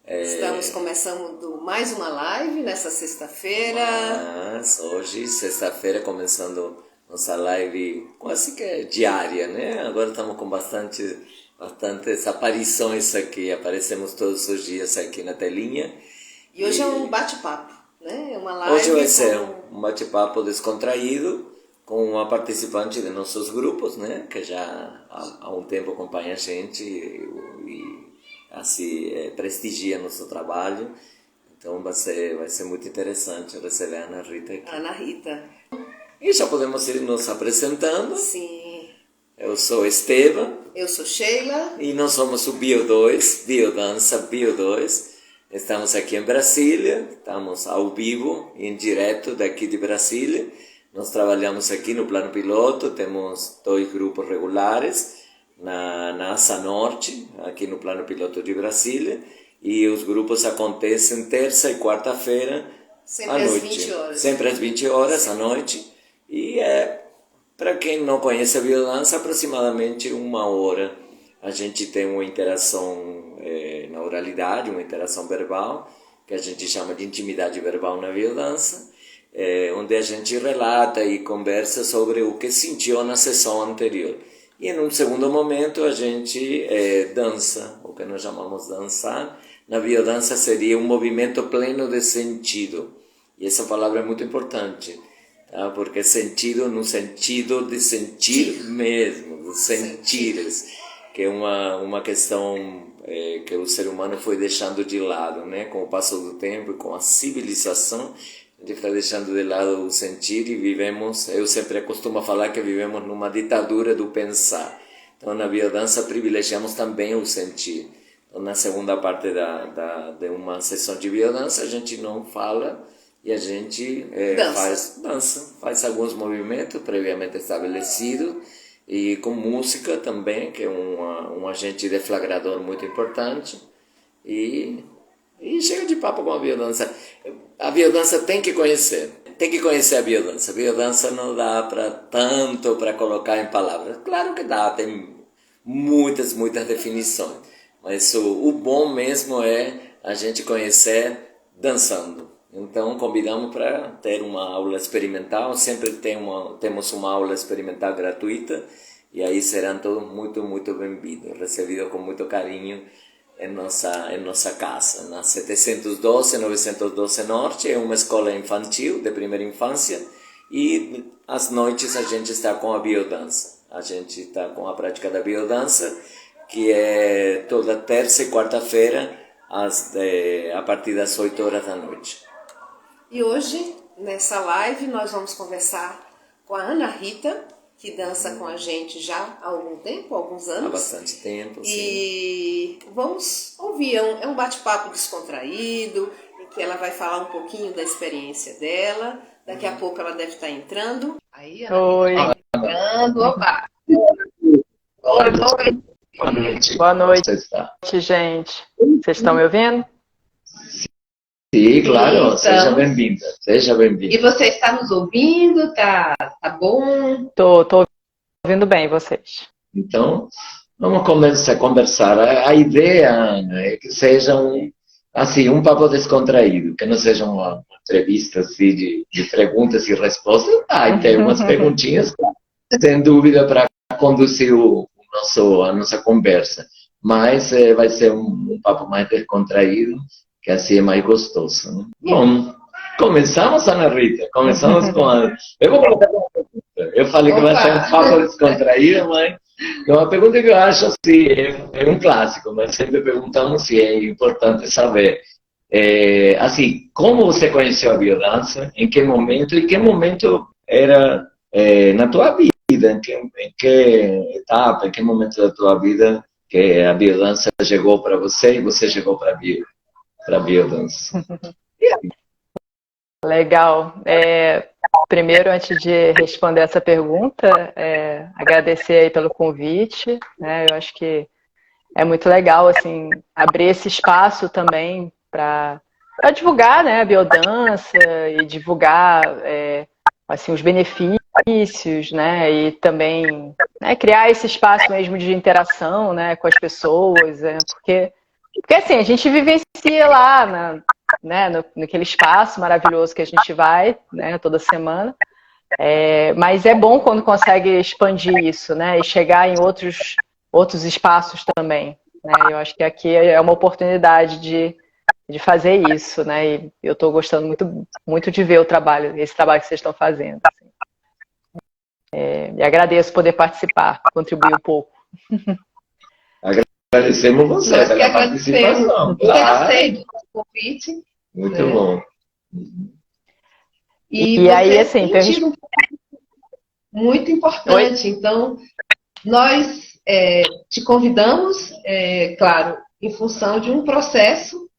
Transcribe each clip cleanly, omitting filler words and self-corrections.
Estamos começando mais uma live nessa sexta-feira. Mas hoje, sexta-feira, começando nossa live quase que diária, né? Agora estamos com bastantes aparições aqui, aparecemos todos os dias aqui na telinha. E hoje é um bate-papo, né? É uma live. Hoje vai ser um bate-papo descontraído com uma participante de nossos grupos, né? Que já há um tempo acompanha a gente e assim prestigia nosso trabalho. Então vai ser muito interessante receber a Ana Rita aqui. Ana Rita. E já podemos ir nos apresentando. Sim. Eu sou Esteban. Eu sou Sheila. E nós somos o Bio2, Biodança Bio2. Estamos aqui em Brasília, estamos ao vivo, em direto daqui de Brasília. Nós trabalhamos aqui no plano piloto, temos 2 grupos regulares na Asa Norte, aqui no plano piloto de Brasília. E os grupos acontecem terça e quarta-feira à noite. Sempre às 20 horas. Sempre às 20 horas à noite. E para quem não conhece a biodança, aproximadamente 1 hora. A gente tem uma interação na oralidade, uma interação verbal, que a gente chama de intimidade verbal na biodança, onde a gente relata e conversa sobre o que sentiu na sessão anterior. E em um segundo momento a gente dança, o que nós chamamos de dançar. Na biodança seria um movimento pleno de sentido. E essa palavra é muito importante, tá? Porque sentido no sentido de sentir mesmo, de sentires, que é uma questão que o ser humano foi deixando de lado, né? Com o passo do tempo e com a civilização, a gente foi deixando de lado o sentir e vivemos, eu sempre costumo falar que vivemos numa ditadura do pensar. Então na biodança privilegiamos também o sentir. Então na segunda parte de uma sessão de biodança a gente não fala e a gente faz alguns movimentos previamente estabelecidos, e com música também, que é um agente deflagrador muito importante, e chega de papo com a biodança. A biodança tem que conhecer a biodança. A biodança não dá tanto para colocar em palavras. Claro que dá, tem muitas definições, mas o bom mesmo é a gente conhecer dançando. Então convidamos para ter uma aula experimental, sempre temos uma aula experimental gratuita, e aí serão todos muito bem-vindos, recebidos com muito carinho em nossa casa. Na 712 Norte, é uma escola infantil, de primeira infância, e às noites a gente está com a biodança. A gente está com a prática da biodança, que é toda terça e quarta-feira, a partir das 8 horas da noite. E hoje, nessa live, nós vamos conversar com a Ana Rita, que dança com a gente já há algum tempo, alguns anos. Há bastante tempo, e sim. Vamos ouvir, é um bate-papo descontraído, em que ela vai falar um pouquinho da experiência dela. Daqui a pouco ela deve estar entrando. Aí, Ana Oi. Rita está entrando. Opa! Oi. Boa noite, gente. Vocês estão me ouvindo? Sim, claro, então, seja bem-vinda. E você está nos ouvindo? Tá bom? Tô ouvindo bem vocês. Então, vamos começar a conversar. A ideia, Ana, é que seja um papo descontraído, que não seja uma entrevista assim, de perguntas e respostas. E tem umas perguntinhas, sem dúvida, para conduzir a nossa conversa. Mas vai ser um papo mais descontraído, que assim é mais gostoso, né? Bom, começamos, Ana Rita. Começamos com a... Eu vou colocar uma pergunta. Eu falei que vai ser um papo descontraído, mas é uma pergunta que eu acho assim, é um clássico, mas sempre perguntamos se é importante saber. Assim, como você conheceu a biodança? Em que momento? E que momento era na tua vida? Em que etapa, em que momento da tua vida que a biodança chegou para você e você chegou para a biodança? Legal. Primeiro, antes de responder essa pergunta, agradecer aí pelo convite, né? Eu acho que é muito legal assim, abrir esse espaço também para divulgar, né, a biodança e divulgar assim, os benefícios, né? E também, né, criar esse espaço mesmo de interação, né, com as pessoas, porque Porque assim, a gente vivencia lá né, naquele espaço maravilhoso que a gente vai, né, toda semana. Mas é bom quando consegue expandir isso, né, e chegar em outros espaços também. Né? Eu acho que aqui é uma oportunidade de fazer isso, né? E eu estou gostando muito, muito de ver esse trabalho que vocês estão fazendo. Assim. E agradeço poder participar, contribuir um pouco. Agradecemos você Nós que pela agradecemos participação. por ter aceito o convite. Muito bom. E aí, assim, tem tido um papel muito importante. Oi? Então, nós te convidamos, claro, em função de um processo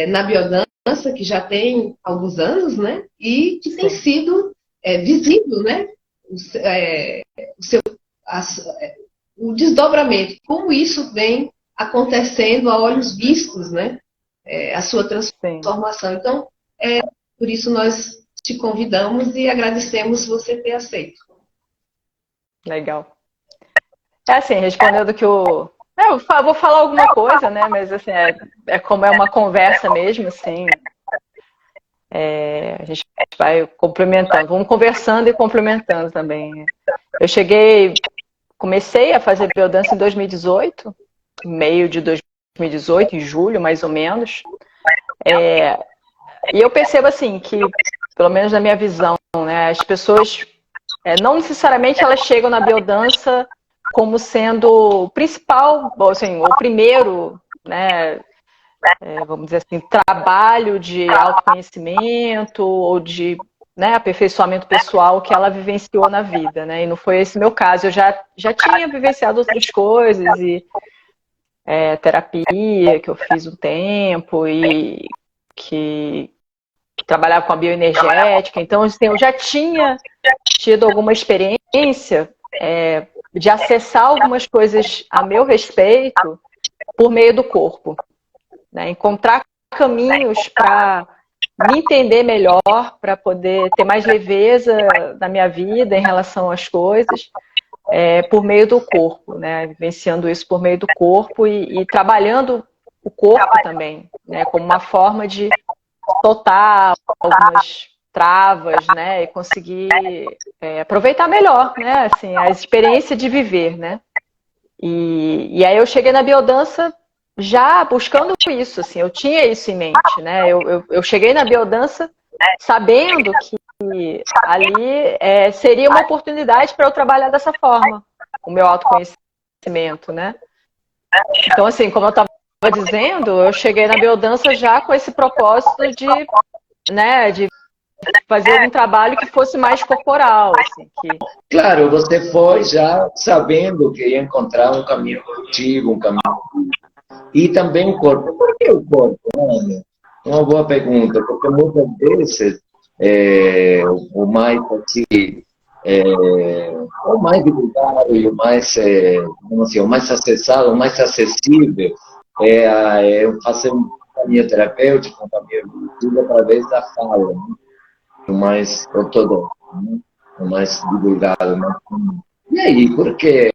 na biodança que já tem alguns anos, né? E que tem sido visível, né? O desdobramento, como isso vem acontecendo a olhos vistos, né? A sua transformação. Sim. Então, por isso nós te convidamos e agradecemos você ter aceito. Legal. Assim, respondendo que eu vou falar alguma coisa, né? Mas assim, como é uma conversa mesmo, assim. A gente vai complementando, vamos conversando e complementando também. Comecei a fazer biodança em 2018, meio de 2018, em julho, mais ou menos. E eu percebo assim que, pelo menos na minha visão, né, as pessoas não necessariamente elas chegam na biodança como sendo o principal, assim, o primeiro, né, vamos dizer assim, trabalho de autoconhecimento ou de aperfeiçoamento pessoal que ela vivenciou na vida, né? E não foi esse meu caso. Eu já tinha vivenciado outras coisas e terapia que eu fiz um tempo e que trabalhava com a bioenergética. Então, assim, eu já tinha tido alguma experiência de acessar algumas coisas a meu respeito por meio do corpo. Né? Encontrar caminhos para me entender melhor, para poder ter mais leveza na minha vida em relação às coisas, por meio do corpo, né? Vivenciando isso por meio do corpo e trabalhando o corpo também, né? Como uma forma de soltar algumas travas, né? E conseguir aproveitar melhor, né? Assim, a experiência de viver, né? E aí eu cheguei na biodança já buscando isso, assim, eu tinha isso em mente, né? Eu cheguei na biodança sabendo que ali seria uma oportunidade para eu trabalhar dessa forma, o meu autoconhecimento, né? Então, assim, como eu estava dizendo, eu cheguei na biodança já com esse propósito de fazer um trabalho que fosse mais corporal, assim, Claro, você foi já sabendo que ia encontrar um caminho evolutivo, um caminho... E também o corpo. Por que o corpo? Uma boa pergunta, porque muitas vezes o mais assim, o mais divulgado e o mais, o mais acessado, o mais acessível fazer um caminho terapêutico, um caminho evolutivo através da fala, né? O mais ortodoxo, né? O mais divulgado. Né? E aí, por que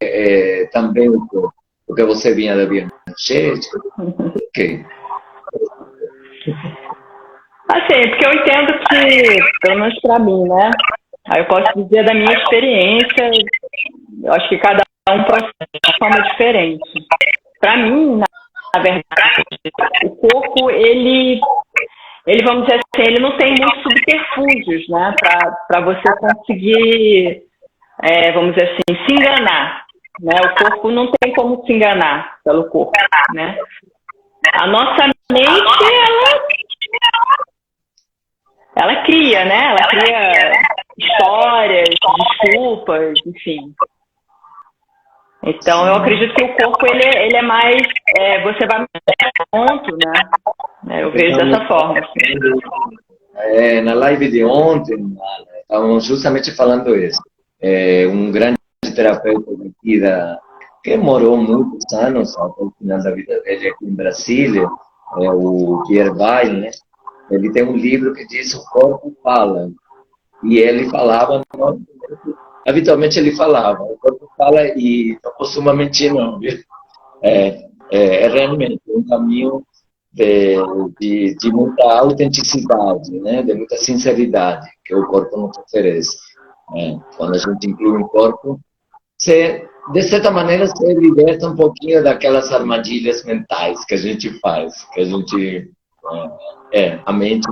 também o corpo? Porque você vinha da bioenergética? Por quê? Assim, porque eu entendo que, pelo menos para mim, né? Aí eu posso dizer da minha experiência, eu acho que cada um processa de uma forma diferente. Para mim, na verdade, o corpo, ele, vamos dizer assim, ele não tem muitos subterfúgios, né? Para você conseguir, vamos dizer assim, se enganar. Né? O corpo não tem como se enganar pelo corpo, né? A nossa mente, ela cria, né? Ela cria histórias, desculpas, enfim. Então, eu acredito que o corpo, ele é mais... você vai ponto, né? Eu vejo dessa forma. Assim. Na live de ontem, estávamos justamente falando isso. Um grande terapeuta daqui que morou muitos anos, até o final da vida dele aqui em Brasília, o Pierre Weil, né? Ele tem um livro que diz O Corpo Fala. E ele falava, habitualmente ele falava, o corpo fala e não costuma mentir não, viu? É realmente um caminho de muita autenticidade, né? De muita sinceridade que o corpo nos oferece. Quando a gente inclui um corpo, você, de certa maneira, se liberta um pouquinho daquelas armadilhas mentais que a gente faz, que a gente, a mente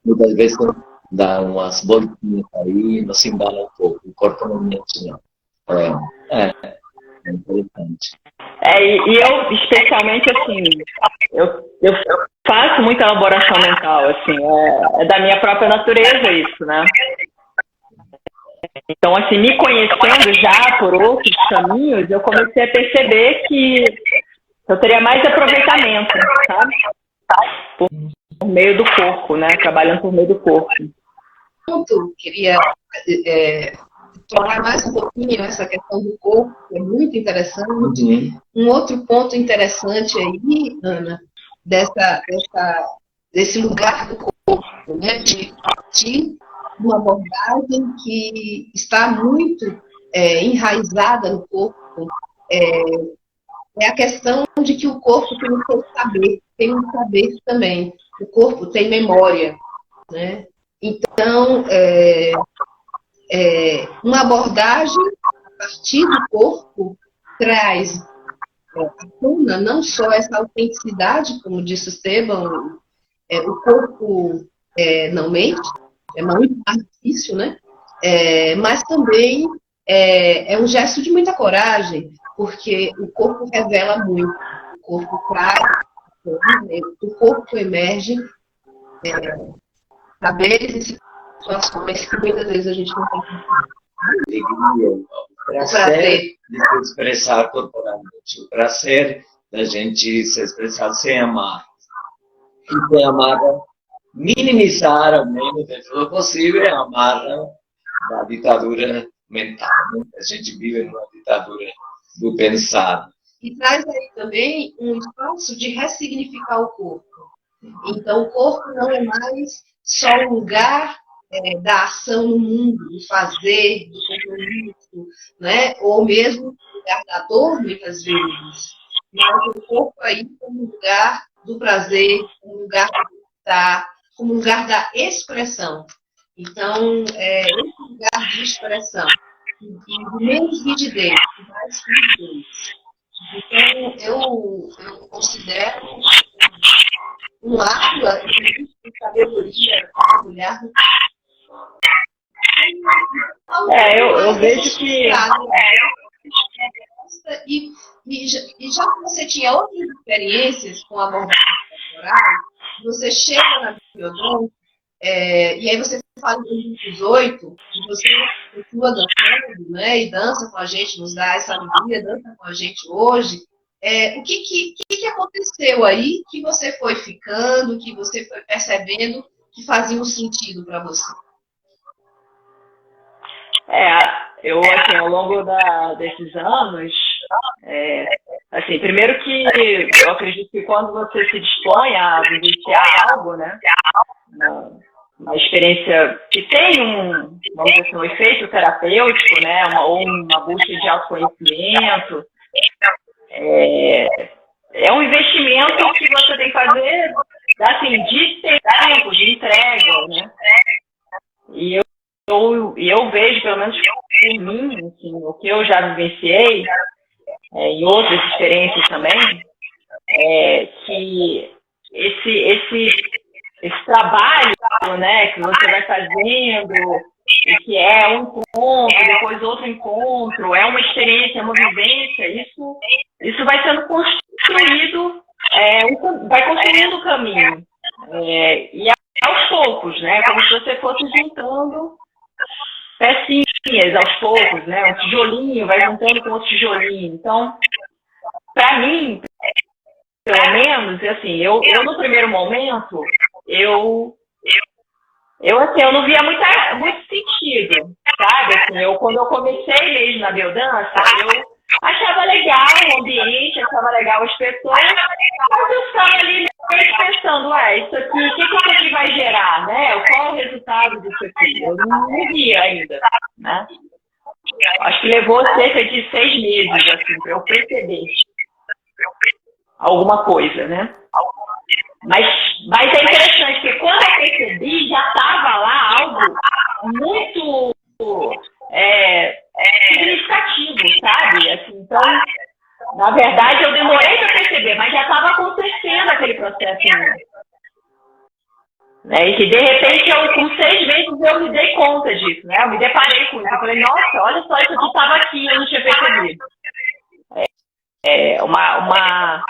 muitas vezes dá umas voltinhas aí, nos engana um pouco, o corpo não mente, não. É interessante. E eu, especialmente, assim, eu faço muita elaboração mental, assim, é da minha própria natureza isso, né? Então, assim, me conhecendo já por outros caminhos, eu comecei a perceber que eu teria mais aproveitamento, sabe? Por meio do corpo, né? Trabalhando por meio do corpo. Queria explorar mais um pouquinho essa questão do corpo, que é muito interessante. Um outro ponto interessante aí, Ana, desse lugar do corpo, né, de partir de uma abordagem que está muito enraizada no corpo, é a questão de que o corpo tem um saber, tem um saber também. O corpo tem memória, né? Então, uma abordagem a partir do corpo traz à tona não só essa autenticidade, como disse o Esteban, o corpo não mente, é muito mais difícil, né? Mas também é um gesto de muita coragem, porque o corpo revela muito, o corpo traz, o corpo emerge saberes e situações que muitas vezes a gente não tem alegria, o prazer de se expressar corporalmente, o prazer da gente se expressar sem amar. E sem amarra, minimizar, ao menos dentro do possível, a amarra da ditadura mental. Né? A gente vive numa ditadura do pensar. E traz aí também um espaço de ressignificar o corpo. Então, o corpo não é mais só um lugar da ação no mundo, do fazer, do compromisso, né? Ou mesmo o lugar da dor, muitas vezes. Mas o corpo aí como um lugar do prazer, como um lugar do estar, como um lugar da expressão. Então, esse lugar de expressão, de menos rigidez, de mais fluidez. Então, eu considero um ato de sabedoria, olhar. Eu vejo que... E já que você tinha outras experiências com a abordagem corporal, você chega na biodonto, e aí você fala em 2018, e você continua dançando, né, e dança com a gente, nos dá essa alegria, dança com a gente hoje. O que aconteceu aí que você foi ficando, que você foi percebendo que fazia um sentido para você? Eu, assim, ao longo desses anos, assim, primeiro que eu acredito que quando você se dispõe a vivenciar algo, né, uma experiência que tem vamos dizer assim, um efeito terapêutico, né, ou uma busca de autoconhecimento, é um investimento que você tem que fazer, assim, de tempo, de entrega, né, e eu vejo, pelo menos por mim, assim, o que eu já vivenciei, em outras experiências também, que esse trabalho, né, que você vai fazendo, e que é um encontro, depois outro encontro, é uma experiência, é uma vivência, isso vai sendo construído, vai construindo o caminho. E aos poucos, né, como se você fosse juntando pecinhas aos poucos, né, um tijolinho vai juntando com outro tijolinho. Então, para mim, pelo menos, assim, eu no primeiro momento, eu não via muito sentido, sabe? Assim, quando eu comecei mesmo na biodança, eu achava legal o ambiente, achava legal as pessoas, mas eu ficava ali pensando, isso aqui, o que isso aqui vai gerar, né? Qual é o resultado disso aqui? Eu não via ainda, né? Acho que levou cerca de 6 meses, assim, para eu perceber. alguma coisa, né? Mas é interessante, porque quando eu percebi, já estava lá algo muito significativo, sabe? Assim, então, na verdade, eu demorei para perceber, mas já estava acontecendo aquele processo em mim. Né? E que, de repente, com 6 meses, eu me dei conta disso, né? Eu me deparei com isso. Eu falei, nossa, olha só, isso aqui estava aqui, eu não tinha percebido. Uma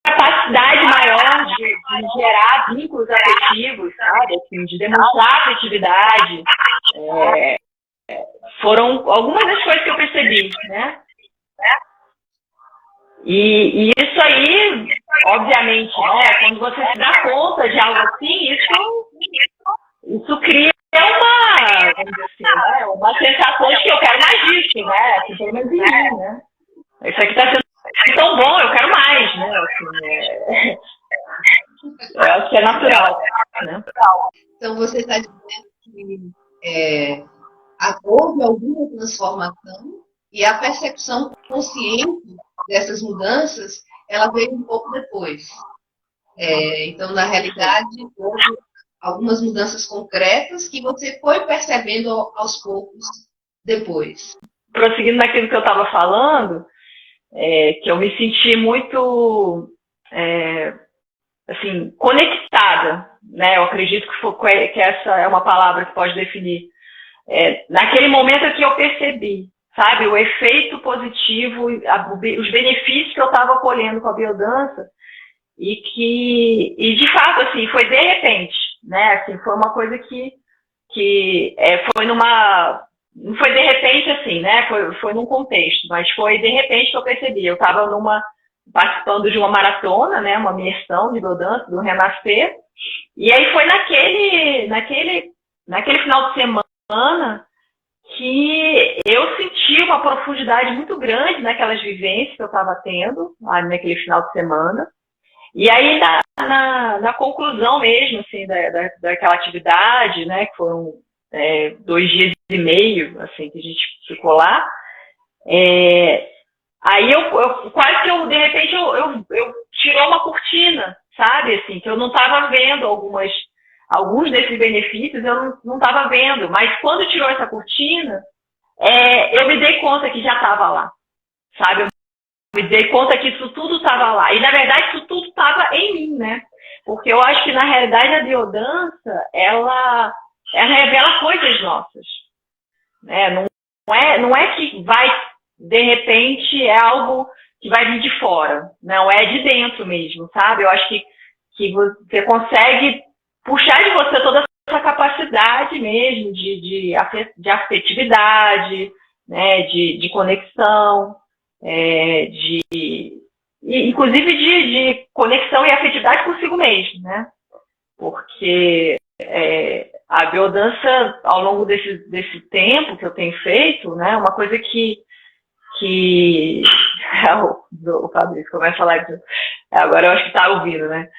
capacidade maior de gerar vínculos afetivos, sabe? Assim, de demonstrar afetividade. Foram algumas das coisas que eu percebi, né? E isso aí, obviamente, né? Quando você se dá conta de algo assim, isso cria vamos dizer assim, né? Uma sensação de que eu quero mais disso, né? Assim, pelo menos em mim, né? Isso aqui está sendo tão bom, eu quero mais, né? Assim, eu acho que é natural, né? Então, você está dizendo que houve alguma transformação e a percepção consciente dessas mudanças, ela veio um pouco depois. Então, na realidade, houve algumas mudanças concretas que você foi percebendo aos poucos depois. Prosseguindo naquilo que eu estava falando, que eu me senti muito assim, conectada, né? Eu acredito que essa é uma palavra que pode definir. Naquele momento que eu percebi, sabe, o efeito positivo, os benefícios que eu estava colhendo com a biodança e de fato, assim, foi de repente, né? Assim, foi uma coisa que foi não foi de repente assim, né? Foi num contexto, mas foi de repente que eu percebi. Eu estava participando de uma maratona, né? Uma imersão de biodança, do Renascer, e aí foi naquele final de semana que eu senti uma profundidade muito grande naquelas vivências que eu estava tendo naquele final de semana. E aí, na conclusão mesmo, assim, daquela atividade, né, que foram 2 dias e meio, assim, que a gente ficou lá, aí eu quase que de repente, eu tirou uma cortina, sabe, assim, que eu não estava vendo alguns desses benefícios, eu não estava vendo, mas quando tirou essa cortina, eu me dei conta que já estava lá, sabe, me dei conta que isso tudo estava lá. E, na verdade, isso tudo estava em mim, né? Porque eu acho que, na realidade, a biodança, ela revela coisas nossas. Né? Não é que vai, de repente, é algo que vai vir de fora. Não, é de dentro mesmo, sabe? Eu acho que você consegue puxar de você toda essa capacidade mesmo de afetividade, né? De conexão, inclusive de conexão e afetividade consigo mesmo, né? Porque a biodança, ao longo desse tempo que eu tenho feito, né, uma coisa que o Fabrício começa a falar disso, agora eu acho que está ouvindo, né?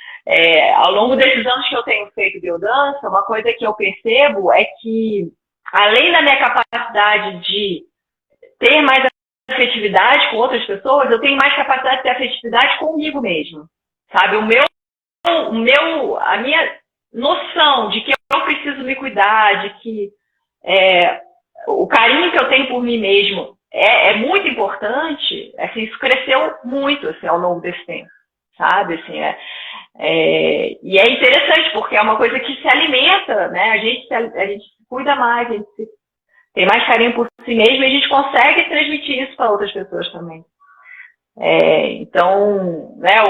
Ao longo desses anos que eu tenho feito biodança, uma coisa que eu percebo é que, além da minha capacidade de ter mais afetividade com outras pessoas, eu tenho mais capacidade de ter afetividade comigo mesmo, sabe? A minha noção de que eu preciso me cuidar, de que o carinho que eu tenho por mim mesmo é muito importante, assim, isso cresceu muito, assim, ao longo desse tempo, sabe? Assim, e é interessante, porque é uma coisa que se alimenta, né? A gente se cuida mais, a gente tem mais carinho por si mesmo e a gente consegue transmitir isso para outras pessoas também. Então, né,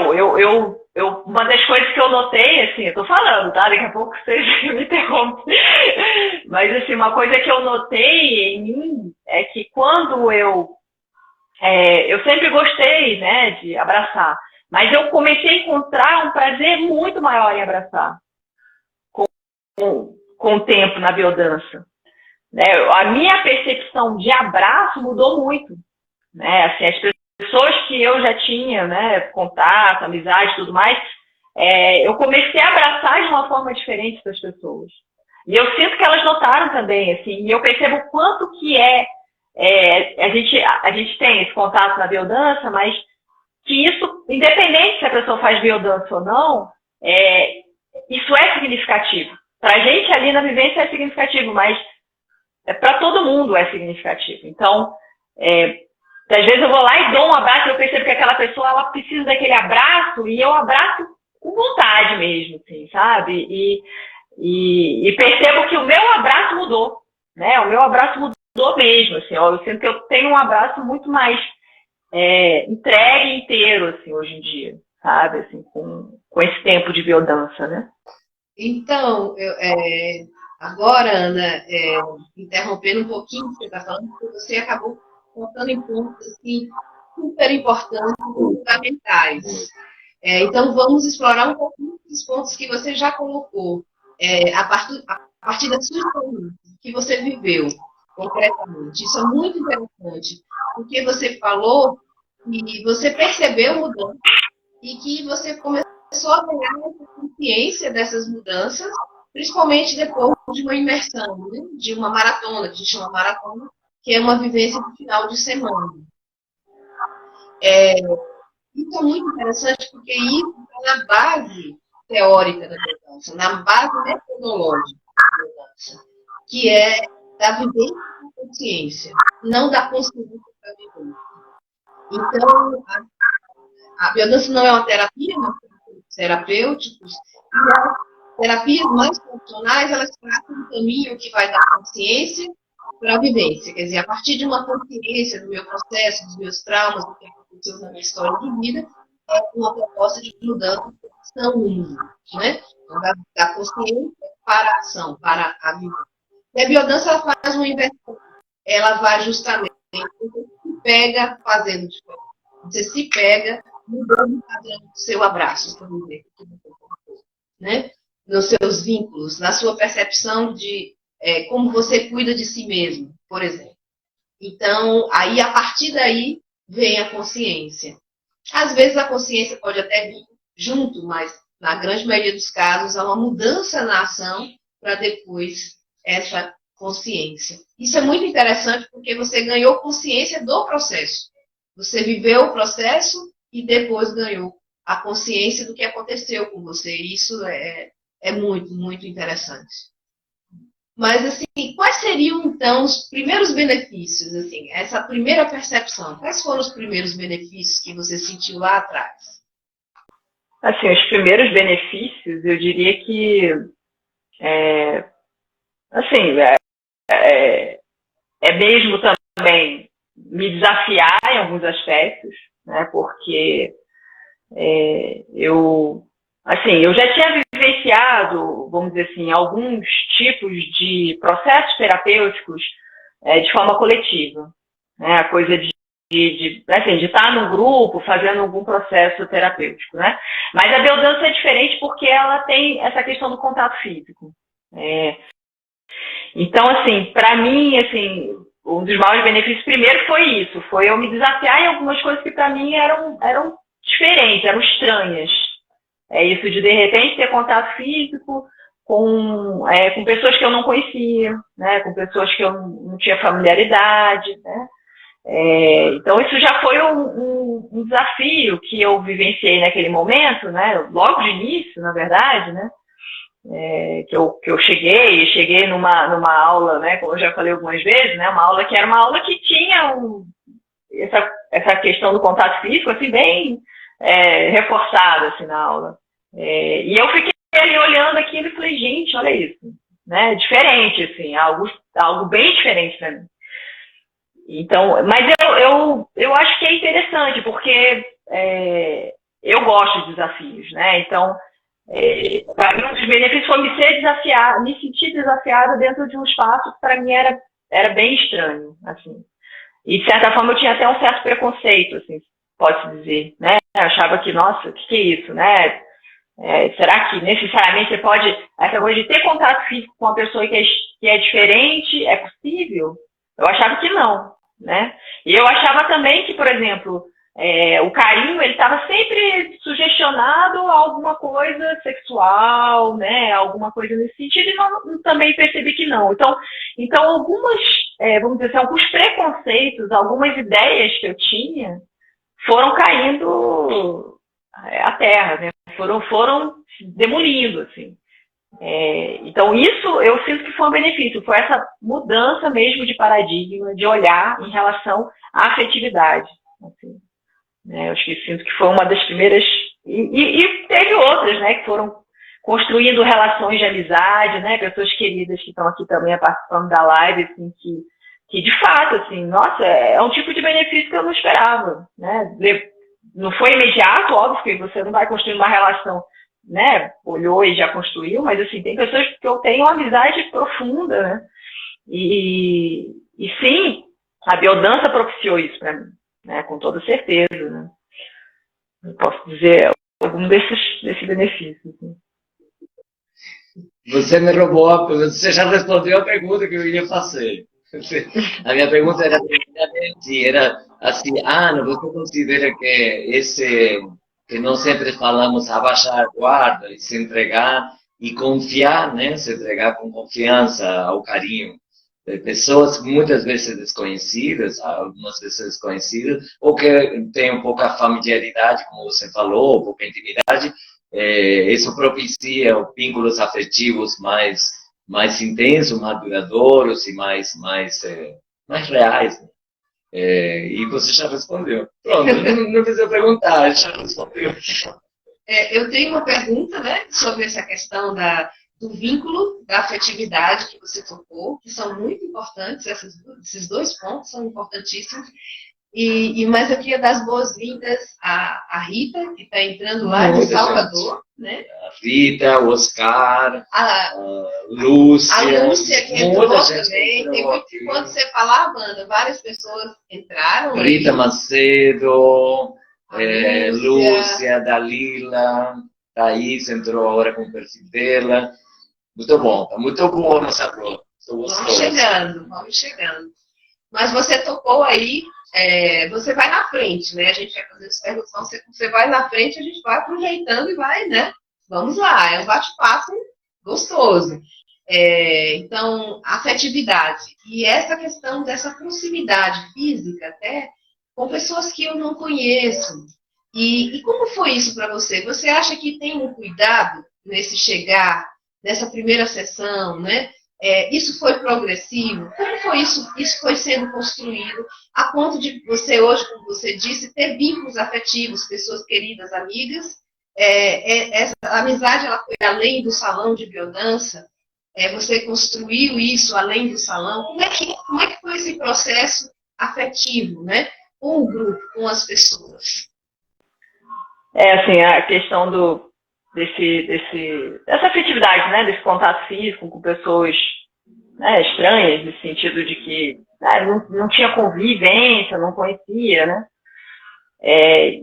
uma das coisas que eu notei, assim, eu tô falando, tá? Daqui a pouco vocês me interrompem. Mas, assim, uma coisa que eu notei em mim é que quando eu sempre gostei, né, de abraçar, mas eu comecei a encontrar um prazer muito maior em abraçar com o tempo na biodança. Né? A minha percepção de abraço mudou muito. Né? Assim, as pessoas que eu já tinha, né, contato, amizade e tudo mais, eu comecei a abraçar de uma forma diferente das pessoas. E eu sinto que elas notaram também, assim, e eu percebo o quanto que a gente tem esse contato na biodança, mas que isso, independente se a pessoa faz biodança ou não, isso é significativo. Para a gente ali na vivência é significativo, mas para todo mundo é significativo. Então, às vezes eu vou lá e dou um abraço, eu percebo que aquela pessoa ela precisa daquele abraço e eu abraço com vontade mesmo, assim, sabe? E percebo que o meu abraço mudou, né? O meu abraço mudou mesmo, assim, ó, eu sinto que eu tenho um abraço muito mais entregue inteiro, assim, hoje em dia, sabe? Assim, com esse tempo de biodança, né? Então, agora, Ana, interrompendo um pouquinho o que você está falando, porque você acabou colocando em pontos assim, super importantes e fundamentais. Então, vamos explorar um pouquinho os pontos que você já colocou, a partir da sua experiência, que você viveu concretamente. Isso é muito interessante, porque você falou que você percebeu mudança e que você começou a ganhar essa consciência dessas mudanças, principalmente depois de uma imersão, né? De uma maratona, que a gente chama maratona, que é uma vivência de final de semana. Isso é muito interessante porque isso está na base teórica da biodança, na base metodológica da biodança, que é da vivência da consciência, não da consciência da vivência. Então, a biodança não é uma terapia, mas terapêuticos, e as terapias mais funcionais, elas traçam um caminho que vai dar consciência para a vivência. Quer dizer, a partir de uma consciência do meu processo, dos meus traumas, do que aconteceu na minha história de vida, é uma proposta de mudança de ação única, né? Então, da consciência para a ação, para a vivência. E a biodança ela faz uma inversão. Ela vai justamente, você se pega fazendo diferente. Você se pega mudando o padrão do seu abraço, por exemplo, né? Nos seus vínculos, na sua percepção de como você cuida de si mesmo, por exemplo. Então, aí, a partir daí, vem a consciência. Às vezes, a consciência pode até vir junto, mas, na grande maioria dos casos, há uma mudança na ação para depois essa consciência. Isso é muito interessante porque você ganhou consciência do processo. Você viveu o processo e depois ganhou a consciência do que aconteceu com você. Isso é muito, muito interessante. Mas, assim, quais seriam, então, os primeiros benefícios? Assim, essa primeira percepção, quais foram os primeiros benefícios que você sentiu lá atrás? Assim, os primeiros benefícios, eu diria que, é mesmo também me desafiar em alguns aspectos, né? Porque eu já tinha vivenciado, vamos dizer assim, alguns tipos de processos terapêuticos de forma coletiva, né? A coisa de estar num grupo fazendo algum processo terapêutico, né? Mas a biodança é diferente porque ela tem essa questão do contato físico. Então, assim, para mim, assim, um dos maiores benefícios primeiro foi isso, foi eu me desafiar em algumas coisas que para mim eram diferentes, eram estranhas. Isso de repente ter contato físico com pessoas que eu não conhecia, né? Com pessoas que eu não tinha familiaridade, né? Então isso já foi um desafio que eu vivenciei naquele momento, né? Logo de início, na verdade, né? Que eu cheguei numa aula, né? Como eu já falei algumas vezes, né? Uma aula que era uma aula que tinha essa questão do contato físico assim bem reforçada assim na aula. E eu fiquei ali olhando aquilo e falei, gente, olha isso, né? Diferente, assim, algo bem diferente para mim. Então, mas eu acho que é interessante, porque eu gosto de desafios, né? Então, para mim, um dos benefícios foi me sentir desafiada dentro de um espaço que para mim era bem estranho, assim. E, de certa forma, eu tinha até um certo preconceito, assim, pode-se dizer, né? Eu achava que, nossa, o que é isso, né? Será que necessariamente você pode, essa coisa de ter contato físico com uma pessoa que é diferente, é possível? Eu achava que não, né? E eu achava também que, por exemplo, o carinho, ele estava sempre sugestionado a alguma coisa sexual, né? Alguma coisa nesse sentido, e eu também percebi que não. Então algumas, vamos dizer assim, alguns preconceitos, algumas ideias que eu tinha, foram caindo à terra, né? Foram demolindo, assim. Então, isso eu sinto que foi um benefício, foi essa mudança mesmo de paradigma, de olhar em relação à afetividade. Assim, né? Eu acho que sinto que foi uma das primeiras, e teve outras, né, que foram construindo relações de amizade, né, pessoas queridas que estão aqui também participando da live, assim, que de fato, assim, nossa, é um tipo de benefício que eu não esperava, né? Não foi imediato, óbvio que você não vai construir uma relação, né, olhou e já construiu, mas assim, tem pessoas que eu tenho uma amizade profunda, né, e sim, a biodança propiciou isso para mim, né, com toda certeza, né, eu posso dizer algum desses benefícios. Né? Você me roubou, você já respondeu a pergunta que eu ia fazer. A minha pergunta era assim, Ana, você considera que nós sempre falamos abaixar a guarda e se entregar e confiar, né? Se entregar com confiança ao carinho de pessoas muitas vezes desconhecidas, algumas vezes desconhecidas, ou que têm pouca familiaridade, como você falou, pouca intimidade, isso propicia vínculos afetivos mais intensos, mais duradouros e mais reais. Né? E você já respondeu. Pronto, não precisa perguntar, já respondeu. Eu tenho uma pergunta, né, sobre essa questão do vínculo, da afetividade que você tocou, que são muito importantes, esses dois pontos são importantíssimos. Mas eu queria dar as boas-vindas à Rita, que está entrando lá de Salvador. Né? A Rita, o Oscar, a Lúcia. A Lúcia, que entrou também. Tem muito, quando você falar, Amanda, várias pessoas entraram. Rita Macedo, Lúcia, Dalila, Thaís entrou agora com o perfil dela. Muito bom, está muito boa a nossa prova. Vamos chegando. Mas você tocou aí. Você vai na frente, né? A gente vai fazer as perguntas, você vai na frente, a gente vai aproveitando e vai, né? Vamos lá, é um bate-papo gostoso. Então, afetividade. E essa questão dessa proximidade física, até com pessoas que eu não conheço. E como foi isso para você? Você acha que tem um cuidado nessa primeira sessão, né? Isso foi progressivo? Como foi isso? Isso foi sendo construído a ponto de você hoje, como você disse, ter vínculos afetivos, pessoas queridas, amigas. Essa amizade ela foi além do salão de biodança. Você construiu isso além do salão. Como é que foi esse processo afetivo, né? Com o grupo, com as pessoas? Assim, a questão dessa afetividade, né, desse contato físico com pessoas, né, estranhas, no sentido de que não tinha convivência, não conhecia, né?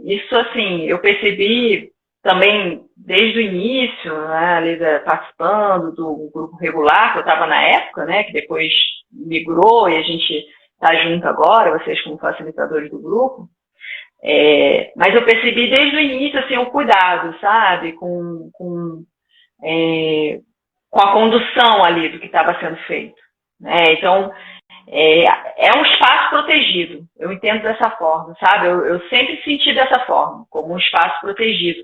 Isso, assim, eu percebi também desde o início, né, ali participando do grupo regular, que eu estava na época, né, que depois migrou e a gente está junto agora, vocês como facilitadores do grupo. Mas eu percebi desde o início assim, o cuidado, sabe, com a condução ali do que estava sendo feito. Né? Então, é um espaço protegido, eu entendo dessa forma, sabe? Eu sempre senti dessa forma, como um espaço protegido.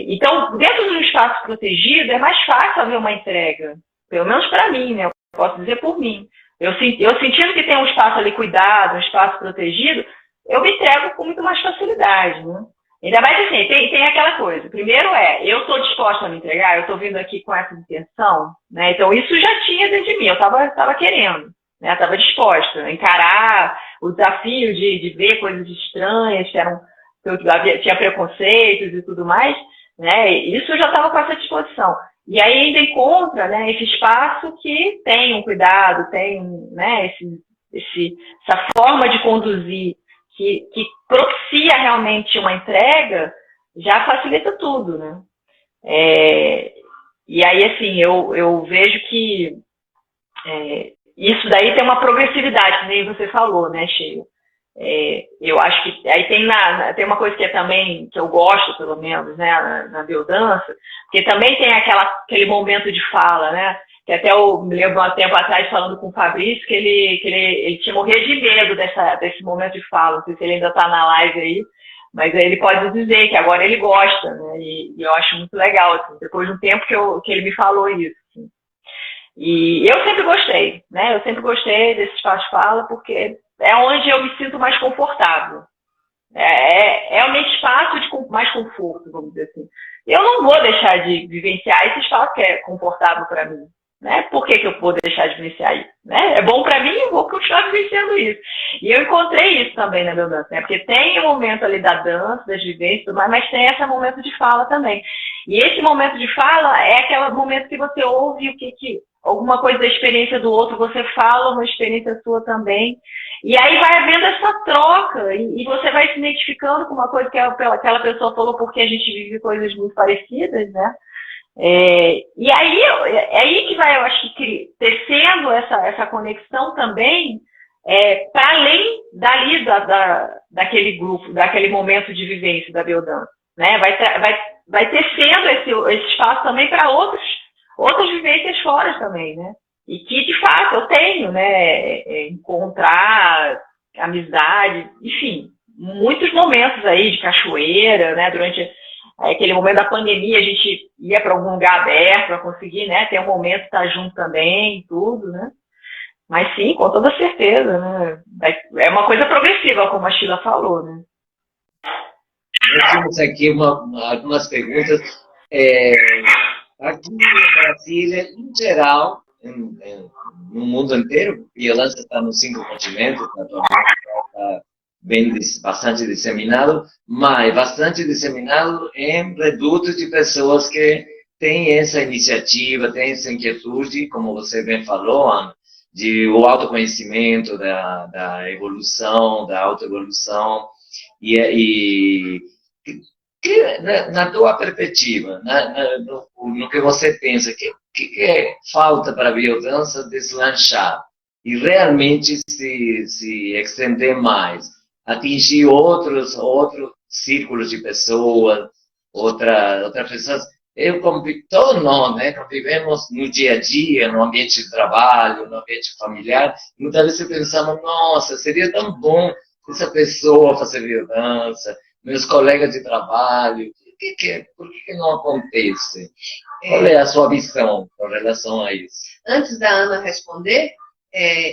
Então, dentro de um espaço protegido, é mais fácil haver uma entrega, pelo menos para mim, né? Eu posso dizer por mim. Eu sentindo que tem um espaço ali cuidado, um espaço protegido, eu me entrego com muito mais facilidade, né? Ainda mais assim, tem aquela coisa. Primeiro eu estou disposta a me entregar, eu estou vindo aqui com essa intenção, né? Então isso já tinha dentro de mim, eu estava querendo, né? Estava disposta a encarar o desafio de ver coisas estranhas, que eu tinha preconceitos e tudo mais, né? Isso eu já estava com essa disposição. E aí ainda encontra, né, esse espaço que tem um cuidado, tem, né, essa forma de conduzir que propicia realmente uma entrega, já facilita tudo, né? E aí, assim, eu vejo que isso daí tem uma progressividade, que nem você falou, né, Sheila? Eu acho que aí tem uma coisa que também, que eu gosto, pelo menos, né, na biodança, porque também tem aquele momento de fala, né? Que que até eu me lembro há um tempo atrás falando com o Fabrício, que ele tinha morrido de medo desse momento de fala. Não sei se ele ainda está na live aí, mas aí ele pode dizer que agora ele gosta, né? E eu acho muito legal, assim, depois de um tempo que ele me falou isso. Assim. E eu sempre gostei, né? Eu sempre gostei desse espaço de fala, porque é onde eu me sinto mais confortável. É o meu espaço de mais conforto, vamos dizer assim. Eu não vou deixar de vivenciar esse espaço que é confortável para mim. Né? Por que eu vou deixar de vivenciar isso? Né? É bom para mim, eu vou continuar vivenciando isso. E eu encontrei isso também na dança, né? Porque tem o momento ali da dança, das vivências e tudo mais, mas tem esse momento de fala também. E esse momento de fala é aquele momento que você ouve o que alguma coisa da experiência do outro, você fala uma experiência sua também. E aí vai havendo essa troca, e você vai se identificando com uma coisa que aquela pessoa falou, porque a gente vive coisas muito parecidas, né? E aí é aí que vai, eu acho que tecendo essa conexão também, para além dali daquele grupo, daquele momento de vivência da biodança, né? Vai tecendo esse espaço também para outras vivências fora também, né? E que, de fato, eu tenho, né? Encontrar amizade, enfim, muitos momentos aí de cachoeira, né? Durante aquele momento da pandemia, a gente ia para algum lugar aberto para conseguir, né? Ter um momento de estar junto também, tudo, né? Mas sim, com toda certeza, né? É uma coisa progressiva, como a Sheila falou, né? Nós temos aqui algumas perguntas. Aqui no Brasil, em geral, no mundo inteiro, violência está nos 5 continentes, atualmente está bastante disseminado, mas bastante disseminado em redutos de pessoas que têm essa iniciativa, têm essa inquietude, como você bem falou, Ana, de o autoconhecimento, da evolução, da autoevolução, e na tua perspectiva, no que você pensa, que falta para a biodança deslanchar e realmente se estender mais, atingir outros círculos de pessoas, outras pessoas. Todos nós, né, convivemos no dia a dia, no ambiente de trabalho, no ambiente familiar, e muitas vezes pensamos, nossa, seria tão bom essa pessoa fazer biodança, meus colegas de trabalho, por que não acontece? Qual é a sua visão com relação a isso? Antes da Ana responder,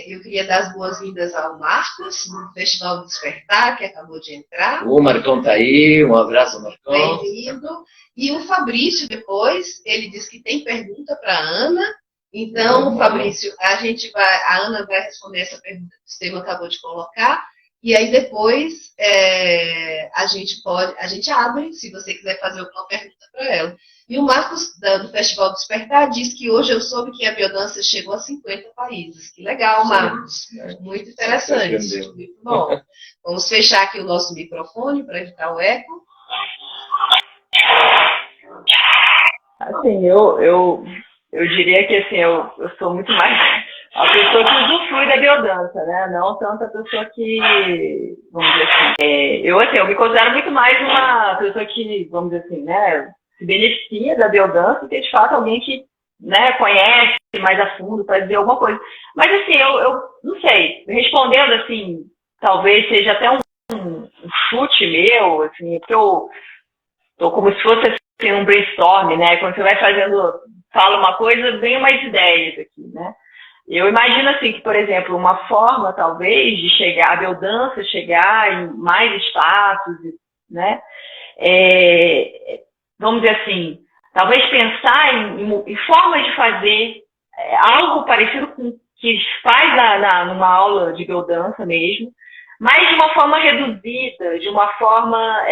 eu queria dar as boas-vindas ao Marcos, do Festival do Despertar, que acabou de entrar. O Marcão está aí, um abraço, Marcão. Bem-vindo. E o Fabrício, depois, ele disse que tem pergunta para a Ana. Então, Fabrício, a Ana vai responder essa pergunta que o Estevam acabou de colocar. E aí depois a gente abre, se você quiser fazer alguma pergunta para ela. E o Marcos, do Festival Despertar, diz que hoje eu soube que a biodança chegou a 50 países. Que legal, Marcos. Muito interessante. Muito bom. Vamos fechar aqui o nosso microfone para evitar o eco. Assim, eu diria que assim, eu sou muito mais a pessoa que usufrui da biodança, né? Não tanto a pessoa que, vamos dizer assim, eu me considero muito mais uma pessoa que, vamos dizer assim, né, se beneficia da biodança, que de fato alguém que, né, conhece mais a fundo para dizer alguma coisa. Mas assim, eu não sei, respondendo assim, talvez seja até um chute meu, assim, porque eu tô como se fosse assim, um brainstorm, né? Quando você vai fala uma coisa, vem umas ideias aqui, né? Eu imagino assim que, por exemplo, uma forma talvez de a biodança chegar em mais espaços, né? Vamos dizer assim, talvez pensar em formas de fazer algo parecido com o que faz numa aula de biodança mesmo, mas de uma forma reduzida, de uma forma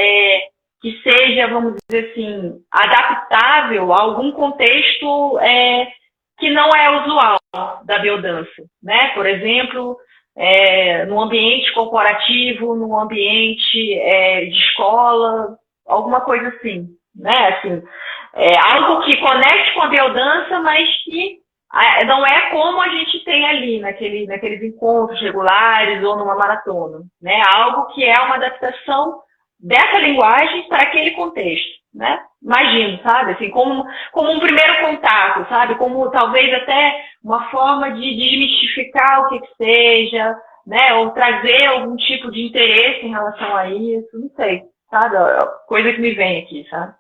que seja, vamos dizer assim, adaptável a algum contexto que não é usual da biodança, né? Por exemplo, num ambiente corporativo, num ambiente de escola, alguma coisa assim, né? Assim, algo que conecte com a biodança, mas que não é como a gente tem ali naqueles encontros regulares ou numa maratona, né? Algo que é uma adaptação dessa linguagem para aquele contexto, né? Imagino, sabe? Assim, como um primeiro contato, sabe? Como talvez até uma forma de desmistificar o que seja, né? Ou trazer algum tipo de interesse em relação a isso, não sei, sabe? Coisa que me vem aqui, sabe?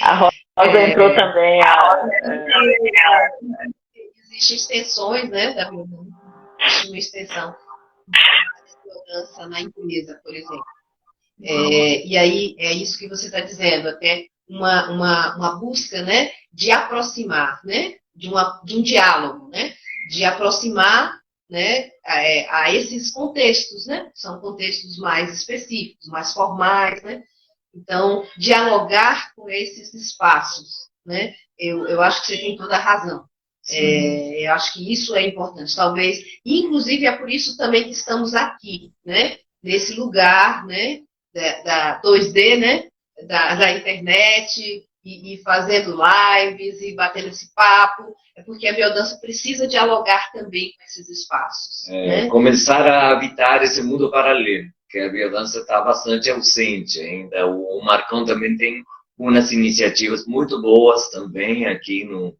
A Rosa entrou também. Existem extensões, né, da biodança. Existe uma extensão da biodança na empresa, por exemplo. E aí é isso que você está dizendo, até uma busca, né, de aproximar, né, de um diálogo, né, de aproximar, né, a esses contextos, né, são contextos mais específicos, mais formais, né, então dialogar com esses espaços, né, eu acho que você tem toda a razão. Eu acho que isso é importante, talvez, inclusive é por isso também que estamos aqui, né, nesse lugar, né, da 2D, né, da internet, e fazendo lives e batendo esse papo, é porque a biodança precisa dialogar também com esses espaços. Né? Começar a habitar esse mundo paralelo, que a biodança está bastante ausente ainda. O Marcão também tem umas iniciativas muito boas também aqui no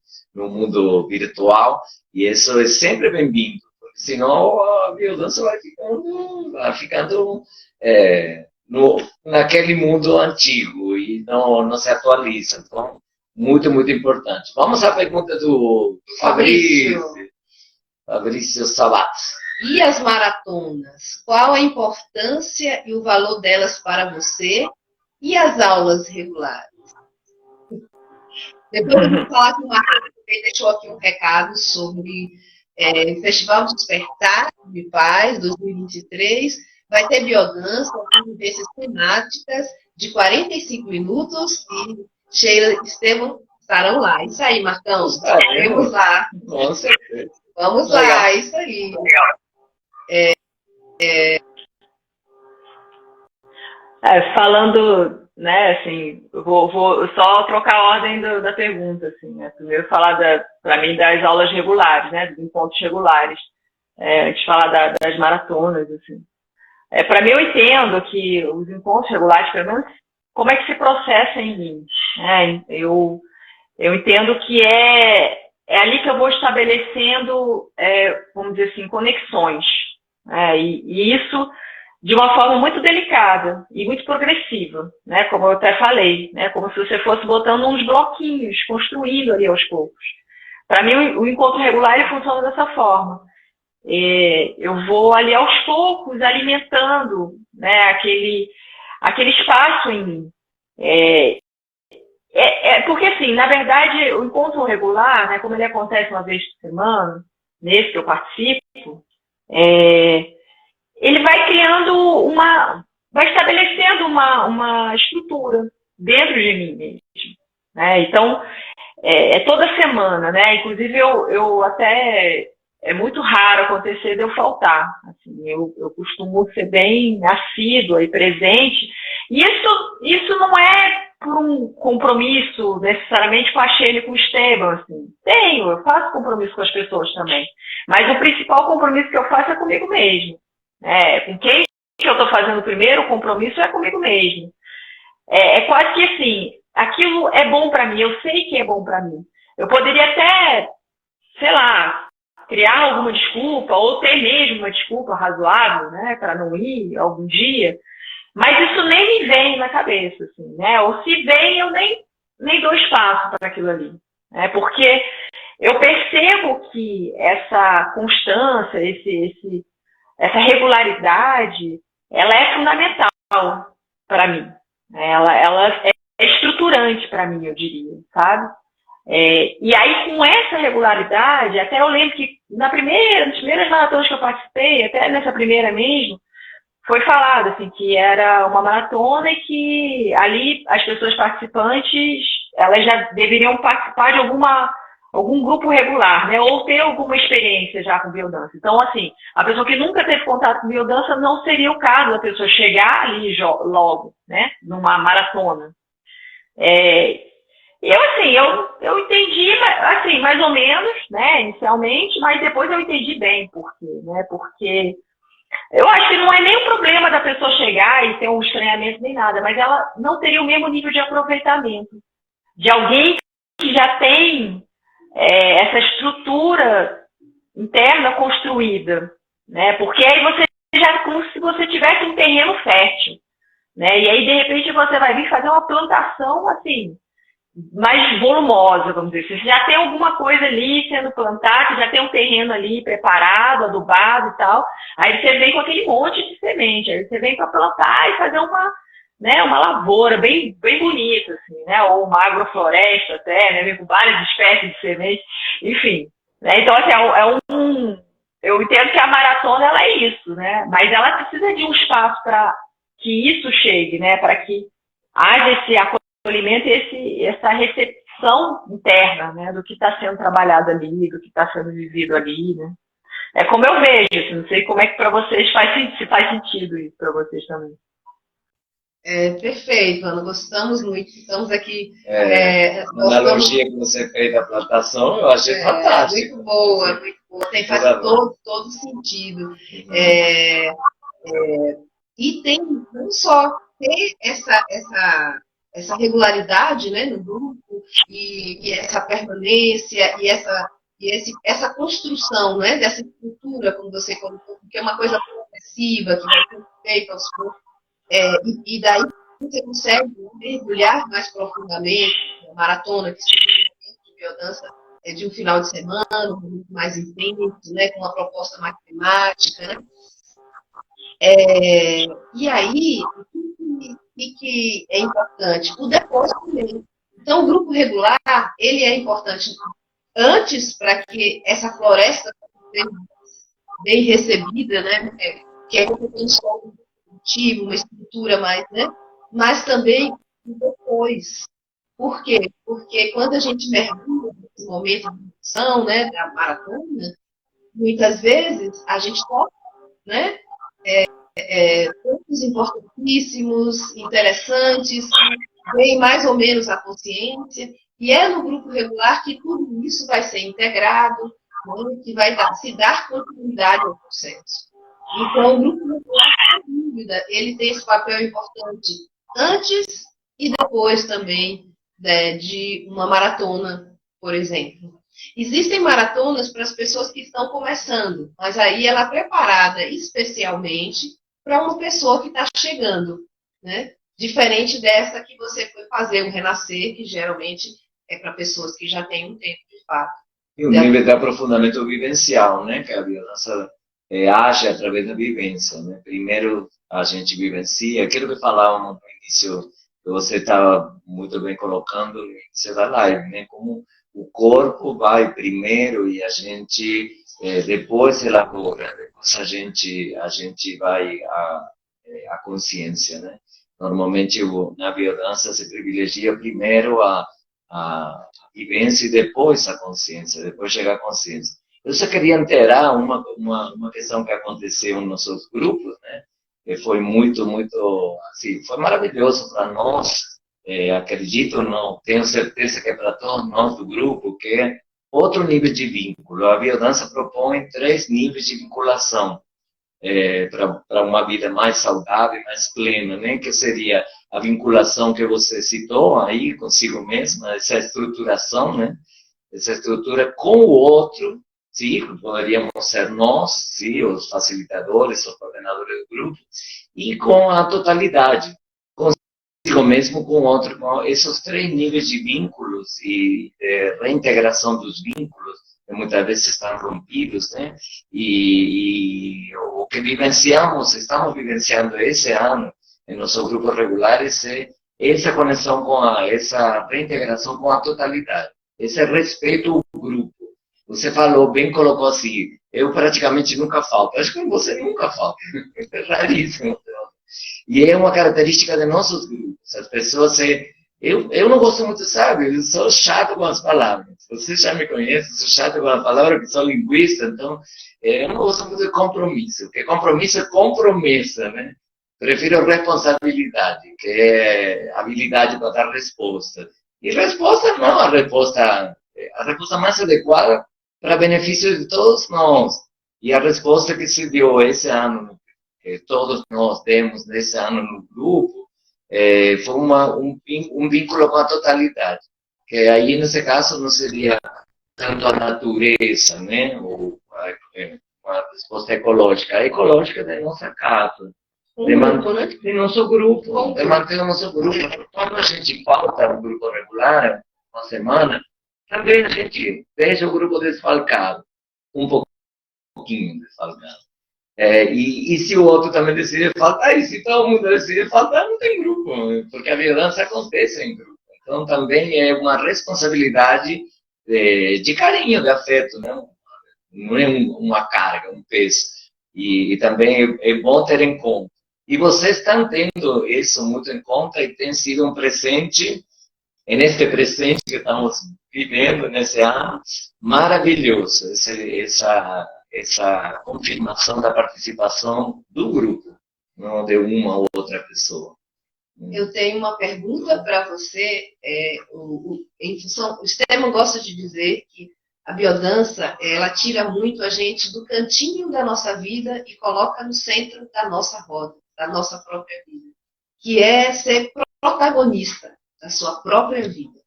mundo virtual, e isso é sempre bem-vindo, porque senão a biodança vai ficando naquele mundo antigo e não se atualiza. Então, muito, muito importante. Vamos à pergunta do Fabrício Sabat. E as maratonas? Qual a importância e o valor delas para você? E as aulas regulares? Depois eu vou falar que o Marcos também deixou aqui um recado sobre o Festival Despertar de Paz 2023. Vai ter biodança, convivências temáticas de 45 minutos e Sheila e Estevam estarão lá. Isso aí, Marcão. Vamos lá. Com certeza. Vamos lá, isso aí. Falando, né, assim, eu vou só trocar a ordem da pergunta, assim, né? Primeiro falar, para mim, das aulas regulares, né, dos encontros regulares, antes de falar das maratonas, assim. Para mim, eu entendo que os encontros regulares, pelo menos, como é que se processa em mim, né? Eu entendo que é ali que eu vou estabelecendo, vamos dizer assim, conexões, e isso de uma forma muito delicada e muito progressiva, né? Como eu até falei, né? Como se você fosse botando uns bloquinhos, construindo ali aos poucos. Para mim, o encontro regular ele funciona dessa forma. Eu vou ali aos poucos alimentando, né, aquele espaço em mim. Porque, assim, na verdade, o encontro regular, né, como ele acontece uma vez por semana, nesse que eu participo, ele vai criando vai estabelecendo uma estrutura dentro de mim mesmo, né? Então, toda semana, né? Inclusive, eu até... É muito raro acontecer de eu faltar. Assim, eu costumo ser bem assídua e presente. E isso não é por um compromisso necessariamente com a Sheila e com o Esteban. Assim. Eu faço compromisso com as pessoas também. Mas o principal compromisso que eu faço é comigo mesmo. Com quem que eu estou fazendo o primeiro compromisso é comigo mesmo. É quase que assim, aquilo é bom para mim, eu sei que é bom para mim. Eu poderia até, sei lá, criar alguma desculpa, ou ter mesmo uma desculpa razoável, né, para não ir algum dia, mas isso nem me vem na cabeça, assim, né, ou se vem, eu nem dou espaço para aquilo ali, né, porque eu percebo que essa constância, essa regularidade, ela é fundamental para mim, ela é estruturante para mim, eu diria, sabe? E aí, com essa regularidade, até eu lembro que nas primeiras maratonas que eu participei, até nessa primeira mesmo, foi falado assim, que era uma maratona e que ali as pessoas participantes, elas já deveriam participar de algum grupo regular, né? Ou ter alguma experiência já com biodança. Então, assim, a pessoa que nunca teve contato com biodança não seria o caso da pessoa chegar ali logo, né? Numa maratona. Eu entendi, assim, mais ou menos, né, inicialmente, mas depois eu entendi bem por quê, né, porque Eu acho que não é nem o problema da pessoa chegar e ter um estranhamento nem nada, mas ela não teria o mesmo nível de aproveitamento de alguém que já tem essa estrutura interna construída, né? Porque aí você já como se você tivesse um terreno fértil, né? E aí de repente você vai vir fazer uma plantação assim mais volumosa, vamos dizer. Você já tem alguma coisa ali sendo plantada, já tem um terreno ali preparado, adubado e tal. Aí você vem com aquele monte de semente, aí você vem para plantar e fazer uma lavoura bem, bem bonita, assim, né? Ou uma agrofloresta até, né? Vem com várias espécies de sementes, enfim. Né? Então, assim, eu entendo que a maratona ela é isso, né? Mas ela precisa de um espaço para que isso chegue, né? Para que haja esse acolhimento e essa recepção interna, né? Do que está sendo trabalhado ali, do que está sendo vivido ali, né? É como eu vejo, assim, não sei como é que para vocês se faz sentido isso para vocês também. Perfeito, Ana, gostamos muito. Estamos aqui. A analogia que você fez da plantação, eu achei fantástico. Muito boa, muito boa. Faz todo sentido. E tem não só ter essa regularidade, né, no grupo, e essa permanência, e essa construção, né, dessa estrutura, como você colocou, que é uma coisa progressiva, que vai ser feita aos poucos. E daí você consegue mergulhar mais profundamente na maratona, que seja de biodança de um final de semana, muito mais intenso, né, com uma proposta mais temática. Né? E aí, o que é importante? O depósito também. Então, o grupo regular, ele é importante antes para que essa floresta seja bem recebida, né? Que é como tem só uma estrutura mais, né? Mas também depois. Por quê? Porque quando a gente mergulha nesse momento de produção, né, da maratona, muitas vezes a gente toca, né, pontos importantíssimos, interessantes, vem mais ou menos a consciência, e é no grupo regular que tudo isso vai ser integrado, né, que vai se dar continuidade ao processo. Então, o grupo regular, sem dúvida, ele tem esse papel importante antes e depois também, né, de uma maratona, por exemplo. Existem maratonas para as pessoas que estão começando, mas aí ela é preparada especialmente para uma pessoa que está chegando, né? Diferente dessa que você foi fazer, o Renascer, que geralmente é para pessoas que já têm um tempo de fato. E o nível de aprofundamento vivencial, né? Que a biodança age através da vivência, né? Primeiro a gente vivencia, aquilo que falávamos no início, que você estava muito bem colocando no início da live, né? Como o corpo vai primeiro e a gente depois elabora, depois a gente vai à consciência, né? Normalmente na biodança se privilegia primeiro a vivência e depois a consciência, depois chega a consciência. Eu só queria inteirar uma questão que aconteceu nos nossos grupos, né? Que foi muito, assim, foi maravilhoso para nós. Acredito, não, tenho certeza que é para todos nós do grupo, que é outro nível de vínculo. A biodança propõe 3 níveis de vinculação para uma vida mais saudável, mais plena, né? Que seria a vinculação que você citou aí consigo mesma, essa estruturação, né? Essa estrutura com o outro, sim, poderíamos ser nós, sim, os facilitadores, os coordenadores do grupo, e com a totalidade, consigo mesmo com o outro, com esses 3 níveis de vínculos e reintegração dos vínculos, que muitas vezes estão rompidos, né? E o que vivenciamos, estamos vivenciando esse ano, em nosso grupo regular, essa conexão essa reintegração com a totalidade, esse respeito ao grupo. Você falou bem, colocou assim, eu praticamente nunca falto. Acho que você nunca falta, é raríssimo. E é uma característica de nossos grupos. As pessoas, eu não gosto muito, sabe? Eu sou chato com as palavras. Você já me conhece, sou chato com as palavras, que sou linguista, então eu não gosto muito de compromisso, porque compromisso é compromessa, né? Prefiro responsabilidade, que é habilidade para dar resposta. E resposta não, a resposta mais adequada para benefício de todos nós. E a resposta que se deu esse ano, que todos nós demos nesse ano no grupo, foi um vínculo com a totalidade. Que aí, nesse caso, não seria tanto a natureza, né? Ou a resposta ecológica. A ecológica é da nossa casa. De nosso grupo, de manter o nosso grupo. Quando a gente falta um grupo regular, uma semana, também a gente deixa o grupo desfalcado, um pouquinho desfalcado. E se o outro também decide faltar, e se todo mundo decide faltar, não tem grupo, porque a violência acontece em grupo. Então também é uma responsabilidade de carinho, de afeto, né? Não é uma carga, um peso. E também é bom ter em conta. E vocês estão tendo isso muito em conta e tem sido um presente, neste presente que estamos vivendo nesse ano, maravilhoso, essa confirmação da participação do grupo, não de uma ou outra pessoa. Eu tenho uma pergunta para você. Em função, o Esteban gosta de dizer que a biodança, ela tira muito a gente do cantinho da nossa vida e coloca no centro da nossa roda, da nossa própria vida, que é ser protagonista da sua própria vida.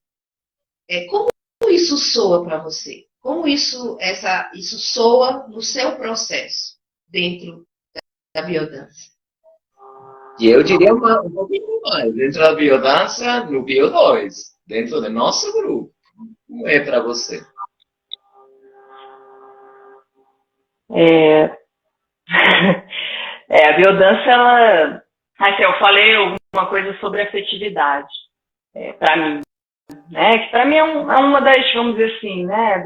Como isso soa para você? Como isso soa no seu processo dentro da biodança? E eu diria um pouquinho mais, dentro da biodança, no Bio2, dentro do nosso grupo. Como é para você? A biodança, ela... Assim, eu falei alguma coisa sobre afetividade, para mim, né? Que para mim é uma das, vamos dizer assim, né?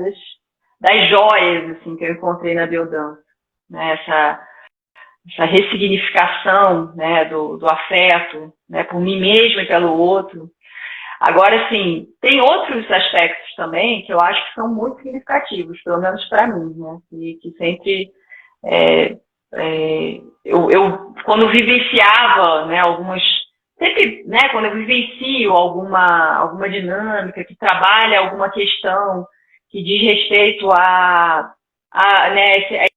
Das joias assim, que eu encontrei na biodança, né? Essa ressignificação, né? Do afeto, né? Por mim mesmo e pelo outro. Agora, assim, tem outros aspectos também que eu acho que são muito significativos, pelo menos para mim, né? Que sempre eu quando vivenciava, né, sempre, né, quando eu vivencio alguma dinâmica que trabalha alguma questão que diz respeito né,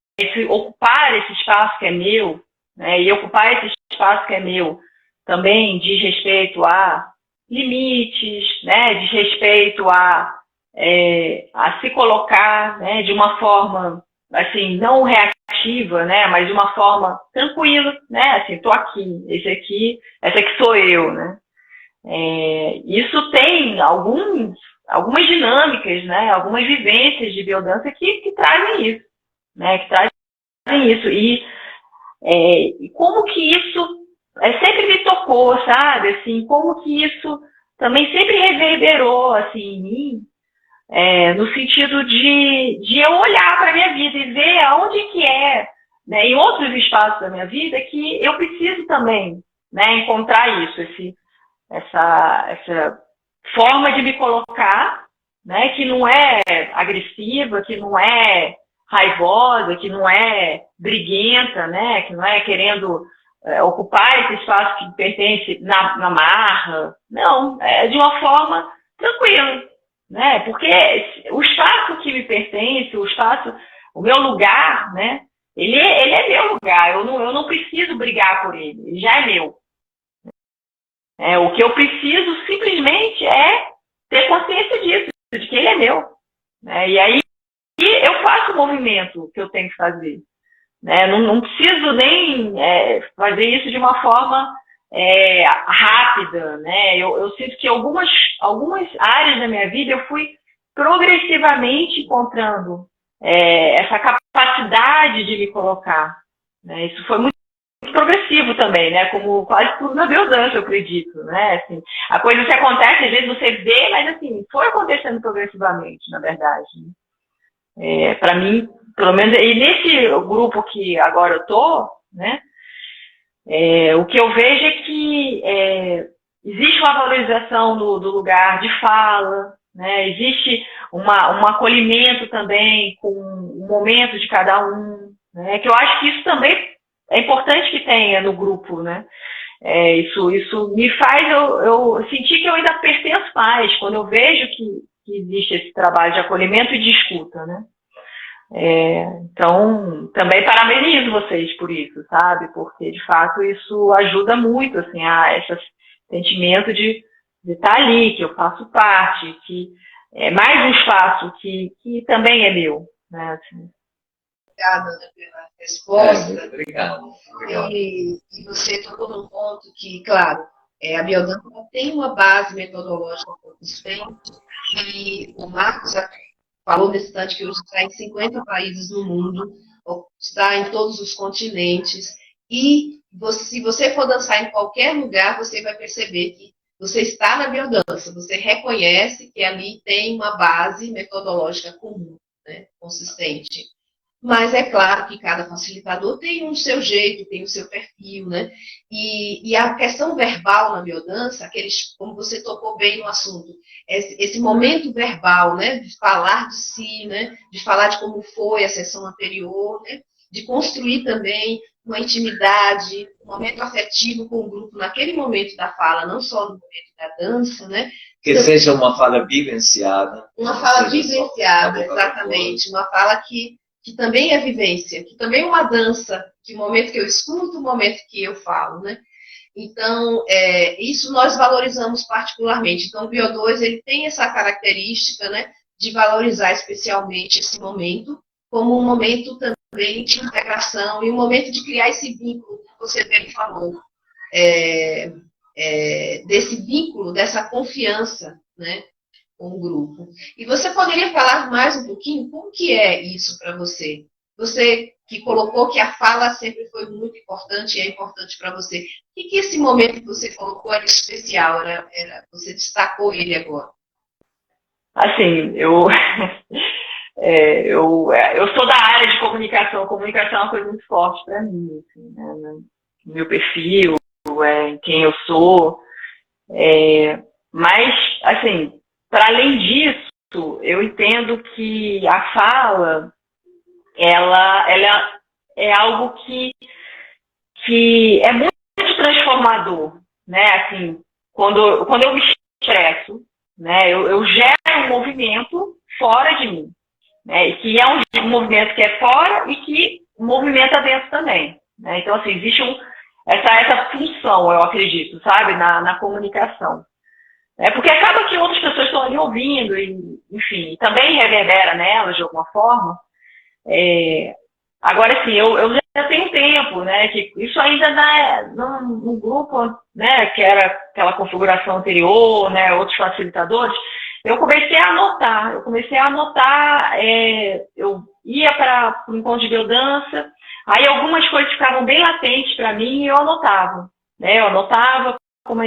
ocupar esse espaço que é meu, né, e ocupar esse espaço que é meu também diz respeito a limites, né, diz respeito a se colocar, né, de uma forma assim, não reativa, né, mas de uma forma tranquila, né, assim, tô aqui, essa aqui sou eu, né. Isso tem algumas dinâmicas, né, algumas vivências de biodança que trazem isso, né, e como que isso sempre me tocou, sabe, assim, como que isso também sempre reverberou, assim, em mim, no sentido de eu olhar para a minha vida e ver aonde que né, em outros espaços da minha vida que eu preciso também, né, encontrar isso, essa forma de me colocar, né, que não é agressiva, que não é raivosa, que não é briguenta, né, que não é querendo ocupar esse espaço que pertence na marra. Não, é de uma forma tranquila. Né? Porque o espaço que me pertence, o meu lugar, né? Ele é meu lugar, eu não preciso brigar por ele já é meu. O que eu preciso simplesmente é ter consciência disso, de que ele é meu. Né? E aí eu faço o movimento que eu tenho que fazer. Né? Não preciso nem fazer isso de uma forma rápida, né? Eu sinto que algumas áreas da minha vida eu fui progressivamente encontrando essa capacidade de me colocar, né? Isso foi muito progressivo também, né? Como quase tudo na biodança, eu acredito, né? Assim, a coisa que acontece, às vezes você vê, mas assim, foi acontecendo progressivamente, na verdade. Né? Para mim, pelo menos, e nesse grupo que agora eu tô, né? O que eu vejo é que existe uma valorização do lugar de fala, né? Existe um acolhimento também com o momento de cada um, né? Que eu acho que isso também é importante que tenha no grupo, né? Isso me faz eu sentir que eu ainda pertenço mais, quando eu vejo que existe esse trabalho de acolhimento e de escuta, né? Então, também parabenizo vocês por isso, sabe? Porque, de fato, isso ajuda muito, assim, a esse sentimento de estar ali, que eu faço parte, que é mais um espaço que também é meu, né? Assim. Obrigada, Ana, pela resposta. Obrigado. E você tocou num ponto que, claro, a biodança tem uma base metodológica consistente, e o Marcos já falou nesse instante que hoje está em 50 países no mundo, está em todos os continentes, e se você for dançar em qualquer lugar, você vai perceber que você está na biodança, você reconhece que ali tem uma base metodológica comum, né, consistente. Mas é claro que cada facilitador tem o seu jeito, tem o seu perfil, né? E a questão verbal na biodança, como você tocou bem no assunto, esse momento verbal, né? De falar de si, né? De falar de como foi a sessão anterior, né? De construir também uma intimidade, um momento afetivo com o grupo naquele momento da fala, não só no momento da dança, né? Que seja uma fala vivenciada. Uma fala vivenciada, exatamente. Uma fala que também é vivência, que também é uma dança, que o momento que eu escuto, o momento que eu falo, né? Então, isso nós valorizamos particularmente. Então, o Bio2, ele tem essa característica, né, de valorizar especialmente esse momento, como um momento também de integração e um momento de criar esse vínculo que você bem falou, desse vínculo, dessa confiança, né, com o grupo. E você poderia falar mais um pouquinho como que é isso para você? Você que colocou que a fala sempre foi muito importante e é importante para você. O que esse momento que você colocou era especial? Você destacou ele agora? Assim, eu sou da área de comunicação. Comunicação é uma coisa muito forte para mim, assim, né? No meu perfil, em quem eu sou. Mas, assim, para além disso, eu entendo que a fala, ela é algo que é muito transformador, né? Assim, quando eu me estresso, né? Eu gero um movimento fora de mim, né? E que é um movimento que é fora e que movimenta dentro também, né? Então, assim, existe essa função, eu acredito, sabe? Na comunicação. Porque acaba que outras pessoas estão ali ouvindo, e, enfim, também reverbera nelas de alguma forma. Agora, assim, eu já tenho tempo, né, que isso ainda no grupo, né, que era aquela configuração anterior, né, outros facilitadores, eu comecei a anotar, eu ia para um encontro de biodança, aí algumas coisas ficavam bem latentes para mim e eu anotava, né,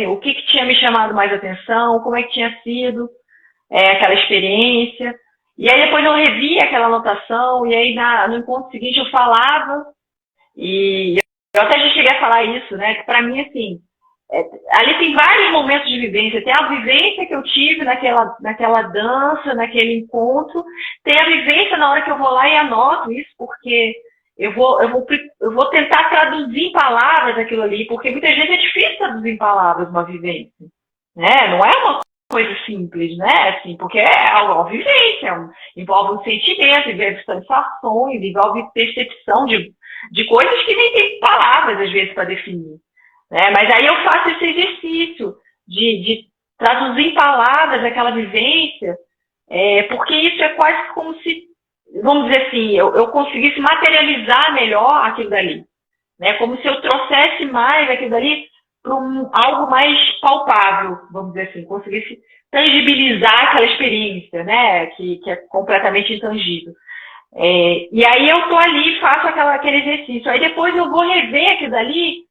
o que tinha me chamado mais atenção, como é que tinha sido aquela experiência. E aí depois eu revia aquela anotação, e aí no encontro seguinte eu falava, e eu até já cheguei a falar isso, né? Que pra mim, assim, ali tem vários momentos de vivência. Tem a vivência que eu tive naquela dança, naquele encontro, tem a vivência na hora que eu vou lá e anoto isso, porque eu vou tentar traduzir em palavras aquilo ali, porque muitas vezes é difícil traduzir em palavras uma vivência, né? Não é uma coisa simples, né? Assim, porque é uma vivência, envolve um sentimento, envolve sensações, envolve percepção de coisas que nem tem palavras, às vezes, para definir, né? Mas aí eu faço esse exercício de traduzir em palavras aquela vivência, porque isso é quase como se, vamos dizer assim, eu conseguisse materializar melhor aquilo dali, né? Como se eu trouxesse mais aquilo dali para algo mais palpável, vamos dizer assim, conseguisse tangibilizar aquela experiência, né? Que é completamente intangível. E aí eu tô ali, faço aquele exercício, aí depois eu vou rever aquilo dali,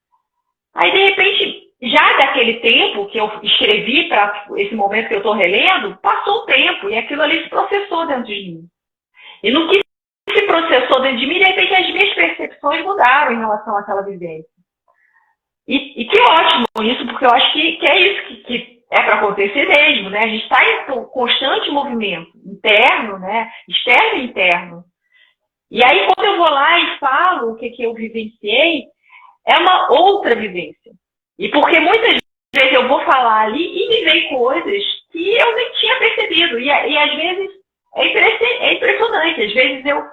aí de repente, já daquele tempo que eu escrevi para esse momento que eu tô relendo, passou o tempo e aquilo ali se processou dentro de mim. E no que se processou dentro de mim, de repente as minhas percepções mudaram em relação àquela vivência. E que ótimo isso, porque eu acho que é isso que é para acontecer mesmo, né? A gente está em constante movimento interno, né? Externo e interno. E aí, quando eu vou lá e falo o que eu vivenciei, é uma outra vivência. E porque muitas vezes eu vou falar ali e me vem coisas que eu nem tinha percebido. E às vezes é impressionante. Às vezes eu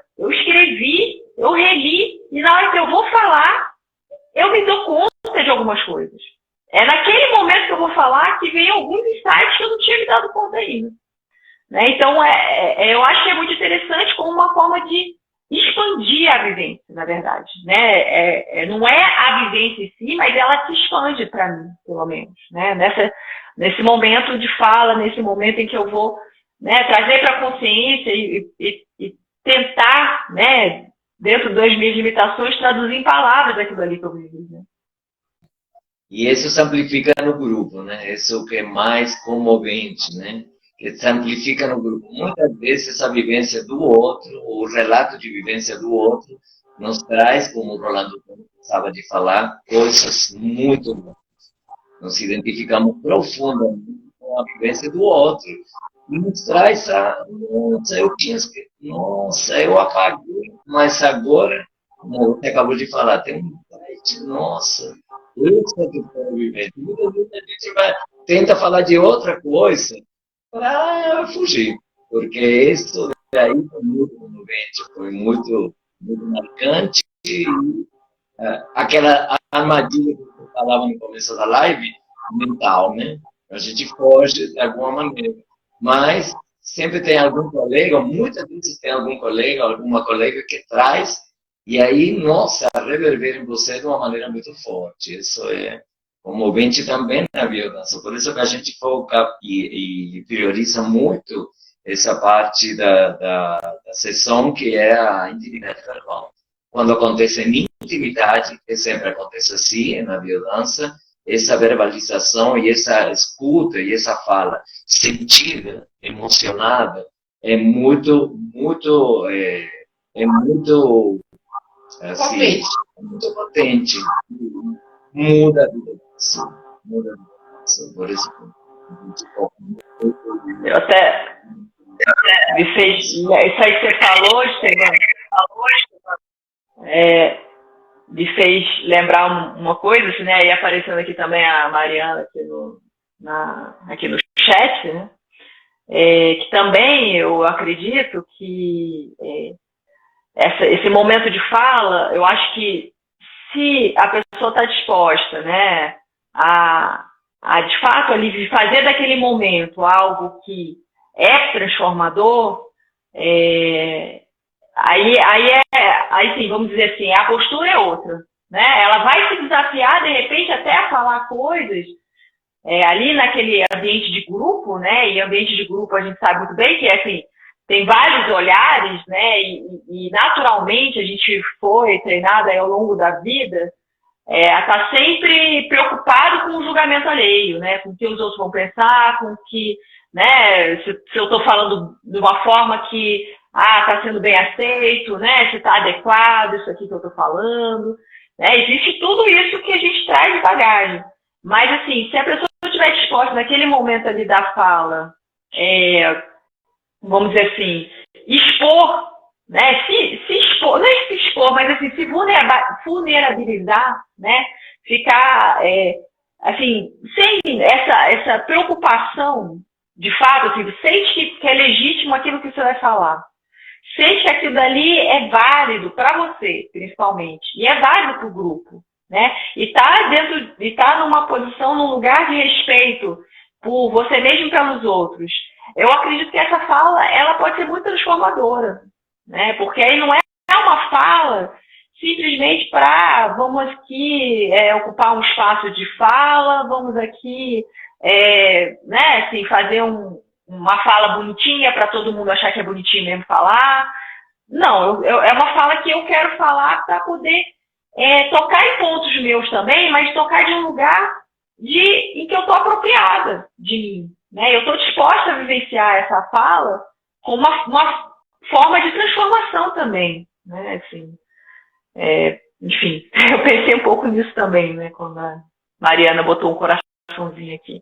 daí, né? Então, eu acho que é muito interessante como uma forma de expandir a vivência, na verdade, né? Não é a vivência em si, mas ela se expande para mim, pelo menos, né? Nesse momento de fala, nesse momento em que eu vou, né, trazer para a consciência e tentar, né, dentro das minhas limitações, traduzir em palavras aquilo ali que eu vivi, né? E isso se amplifica no grupo, né? Isso que é mais comovente, né? Que se amplifica no grupo. Muitas vezes essa vivência do outro, o relato de vivência do outro, nos traz, como o Rolando estava de falar, coisas muito boas. Nos identificamos profundamente com a vivência do outro e nos traz nossa, eu tinha esquecido, nossa, eu apaguei, mas agora, como você acabou de falar, tem um insight, nossa, isso é que eu estou vivendo. Muitas vezes a gente tenta falar de outra coisa para fugir, porque isso daí foi muito comovente, foi muito marcante. E, aquela armadilha que você falava no começo da live, mental, né? A gente foge de alguma maneira. Mas sempre tem algum colega, muitas vezes tem algum colega, alguma colega que traz, e aí, nossa, reverbera em você de uma maneira muito forte. Isso é comovente também na biodança. Por isso que a gente foca e prioriza muito essa parte da sessão, que é a intimidade verbal. Quando acontece em intimidade, que sempre acontece assim na biodança, essa verbalização e essa escuta e essa fala sentida, emocionada, é muito, assim, muito potente. Muda a vida da pessoa. Muda a vida da pessoa. Por isso que a gente foca muito. Eu até me fez. Isso aí que você falou, Esteban, me fez lembrar uma coisa, assim, né? E aparecendo aqui também a Mariana aqui no chat, né? Que também eu acredito que esse momento de fala, eu acho que se a pessoa está disposta, né, a de fato ali fazer daquele momento algo que é transformador, aí sim, vamos dizer assim, a postura é outra, né? Ela vai se desafiar de repente até a falar coisas ali naquele ambiente de grupo, né? E ambiente de grupo a gente sabe muito bem que assim, tem vários olhares, né? E naturalmente a gente foi treinado aí ao longo da vida a estar sempre preocupado com o julgamento alheio, né? Com o que os outros vão pensar, com o que, né? Se eu estou falando de uma forma que está sendo bem aceito, né? Se está adequado isso aqui que eu estou falando, né? Existe tudo isso que a gente traz de bagagem. Mas assim, se a pessoa estiver disposta naquele momento ali da fala, vamos dizer assim, expor, né? Se expor, não é se expor, mas assim, se vulnerabilizar, né? Ficar, assim, sem essa preocupação, de fato, assim, sente que é legítimo aquilo que você vai falar. Sente que aquilo dali é válido para você, principalmente, e é válido para o grupo, né? E tá numa posição, num lugar de respeito por você mesmo e pelos outros. Eu acredito que essa fala, ela pode ser muito transformadora, né? Porque aí não é uma fala simplesmente para vamos aqui ocupar um espaço de fala, vamos aqui né, assim, fazer uma fala bonitinha para todo mundo achar que é bonitinho mesmo falar. Não, é uma fala que eu quero falar para poder tocar em pontos meus também, mas tocar de um lugar em que eu estou apropriada de mim. Né? Eu estou disposta a vivenciar essa fala como uma forma de transformação também. Né? Assim, enfim, eu pensei um pouco nisso também, né? Quando a Mariana botou um coraçãozinho aqui.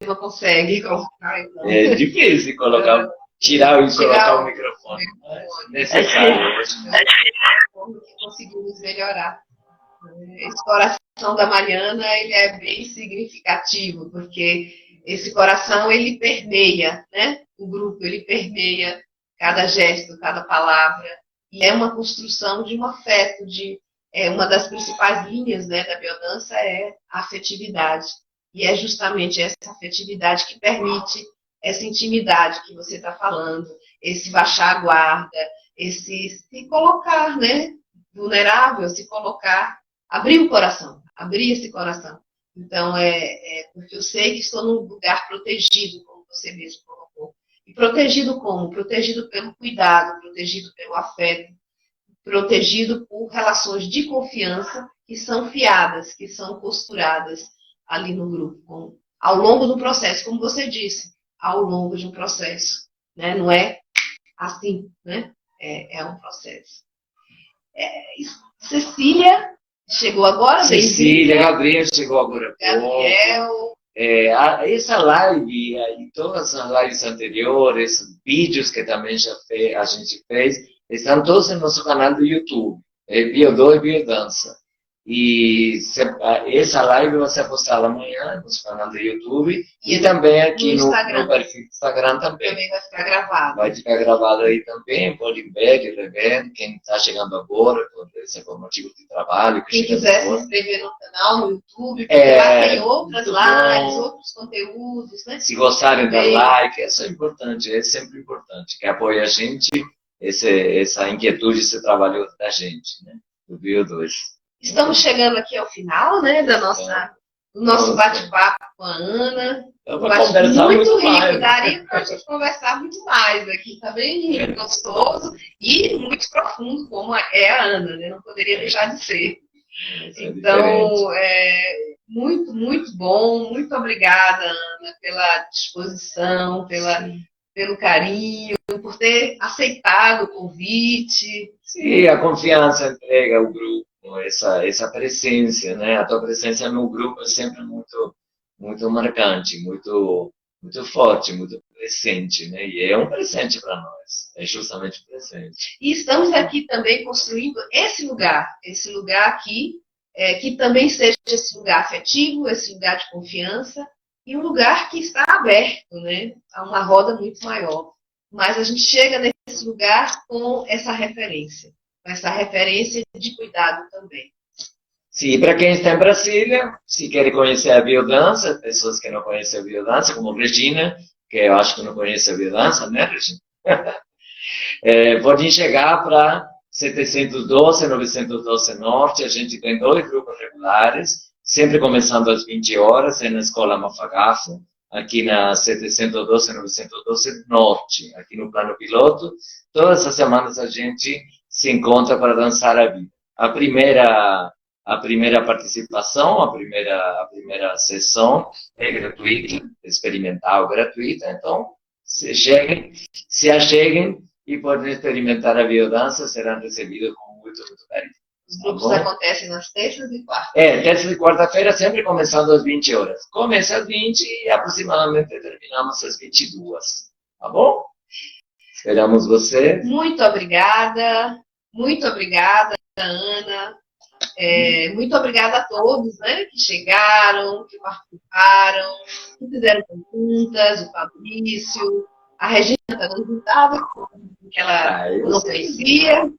Não consegue colocar, então. É difícil colocar, tirar e colocar o microfone. Mas necessário. Como que conseguimos melhorar? Esse coração da Mariana, ele é bem significativo, porque esse coração, ele permeia, né? O grupo, ele permeia cada gesto, cada palavra, e é uma construção de um afeto, uma das principais linhas, né, da biodança é a afetividade. E é justamente essa afetividade que permite essa intimidade que você está falando, esse baixar a guarda, esse se colocar, né, vulnerável, se colocar, abrir o coração, abrir esse coração. Então, porque eu sei que estou num lugar protegido, como você mesmo colocou. E protegido como? Protegido pelo cuidado, protegido pelo afeto, protegido por relações de confiança que são fiadas, que são costuradas ali no grupo, ao longo do processo, como você disse, ao longo de um processo. Né? Não é assim, né? É um processo. Cecília chegou agora. Cecília, Gabriel chegou agora. Gabriel. Essa live e todas as lives anteriores, vídeos que também a gente fez, estão todos no nosso canal do YouTube, Bio2 e Biodança. E essa live vai ser postada amanhã no nosso canal do YouTube e também aqui no perfil do Instagram também. Também vai ficar gravado. Vai ficar gravado aí também, pode ver e rever. Quem está chegando agora, pode ser por motivo de trabalho. Quem quiser se inscrever no canal, no YouTube, porque lá tem outras lives, outros conteúdos. Né? Se gostarem da like, isso é importante, é sempre importante, que apoie a gente, essa inquietude, esse trabalho da gente, né? Do Bio2. Estamos chegando aqui ao final, né, do nosso bate-papo com a Ana. Muito rico, daria para a gente conversar muito mais aqui, tá bem gostoso e muito profundo, como é a Ana, né? Não poderia deixar de ser. Então, muito, muito bom. Muito obrigada, Ana, pela disposição, pelo carinho, por ter aceitado o convite. Sim, a confiança entrega ao grupo. Essa presença, né? A tua presença no grupo é sempre muito, muito marcante, muito, muito forte, muito presente, né? E é um presente para nós, é justamente um presente. E estamos aqui também construindo esse lugar aqui, que também seja esse lugar afetivo, esse lugar de confiança, e um lugar que está aberto, né? A uma roda muito maior. Mas a gente chega nesse lugar com essa referência de cuidado também. Sim, para quem está em Brasília, se quer conhecer a biodança, pessoas que não conhecem a biodança, como Regina, que eu acho que não conhece a biodança, né, Regina? Podem chegar para 712, 912 Norte, a gente tem 2 grupos regulares, sempre começando às 20 horas, na Escola Mafagafo, aqui na 712, 912 Norte, aqui no plano piloto. Todas as semanas a gente se encontra para dançar a vida. A primeira participação, a primeira sessão é gratuita, experimental gratuita, então se acheguem e podem experimentar a biodança, serão recebidos com muito, muito carinho. Os grupos acontecem nas terças e quartas. Terça e quarta-feira, sempre começando às 20 horas. Começa às 20 e aproximadamente terminamos às 22. Tá bom? Esperamos você. Muito obrigada, Ana. Muito obrigada a todos, né, que chegaram, que participaram, que fizeram perguntas, o Fabrício, a Regina está dando risada, que ela não conhecia.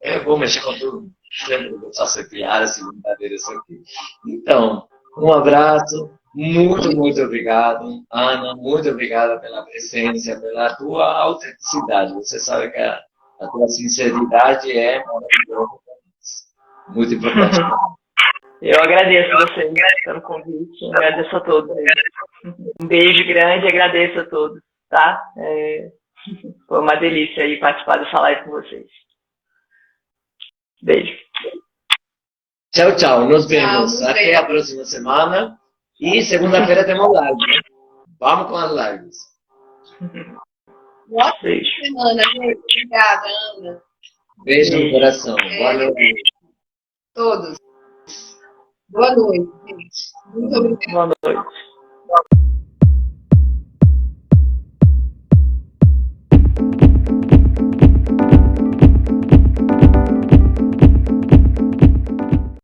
Eu vou mexer com tudo. Sempre vou fazer piadas e brincadeiras aqui. Então, um abraço. Muito, muito obrigado, Ana. Muito obrigada pela presença, pela tua autenticidade. Você sabe que a tua sinceridade é maravilhosa. Muito importante. Eu agradeço a vocês pelo convite. Agradeço a todos. Um beijo grande e agradeço a todos. Tá? Foi uma delícia aí participar dessa live com vocês. Beijo. Tchau, tchau. Nos vemos. Até a próxima semana. E segunda-feira temos live. Né? Vamos com as lives. Boa semana, gente. Obrigada, Ana. Beijo no coração. Boa noite. Todos. Boa noite, gente. Muito obrigada. Boa noite.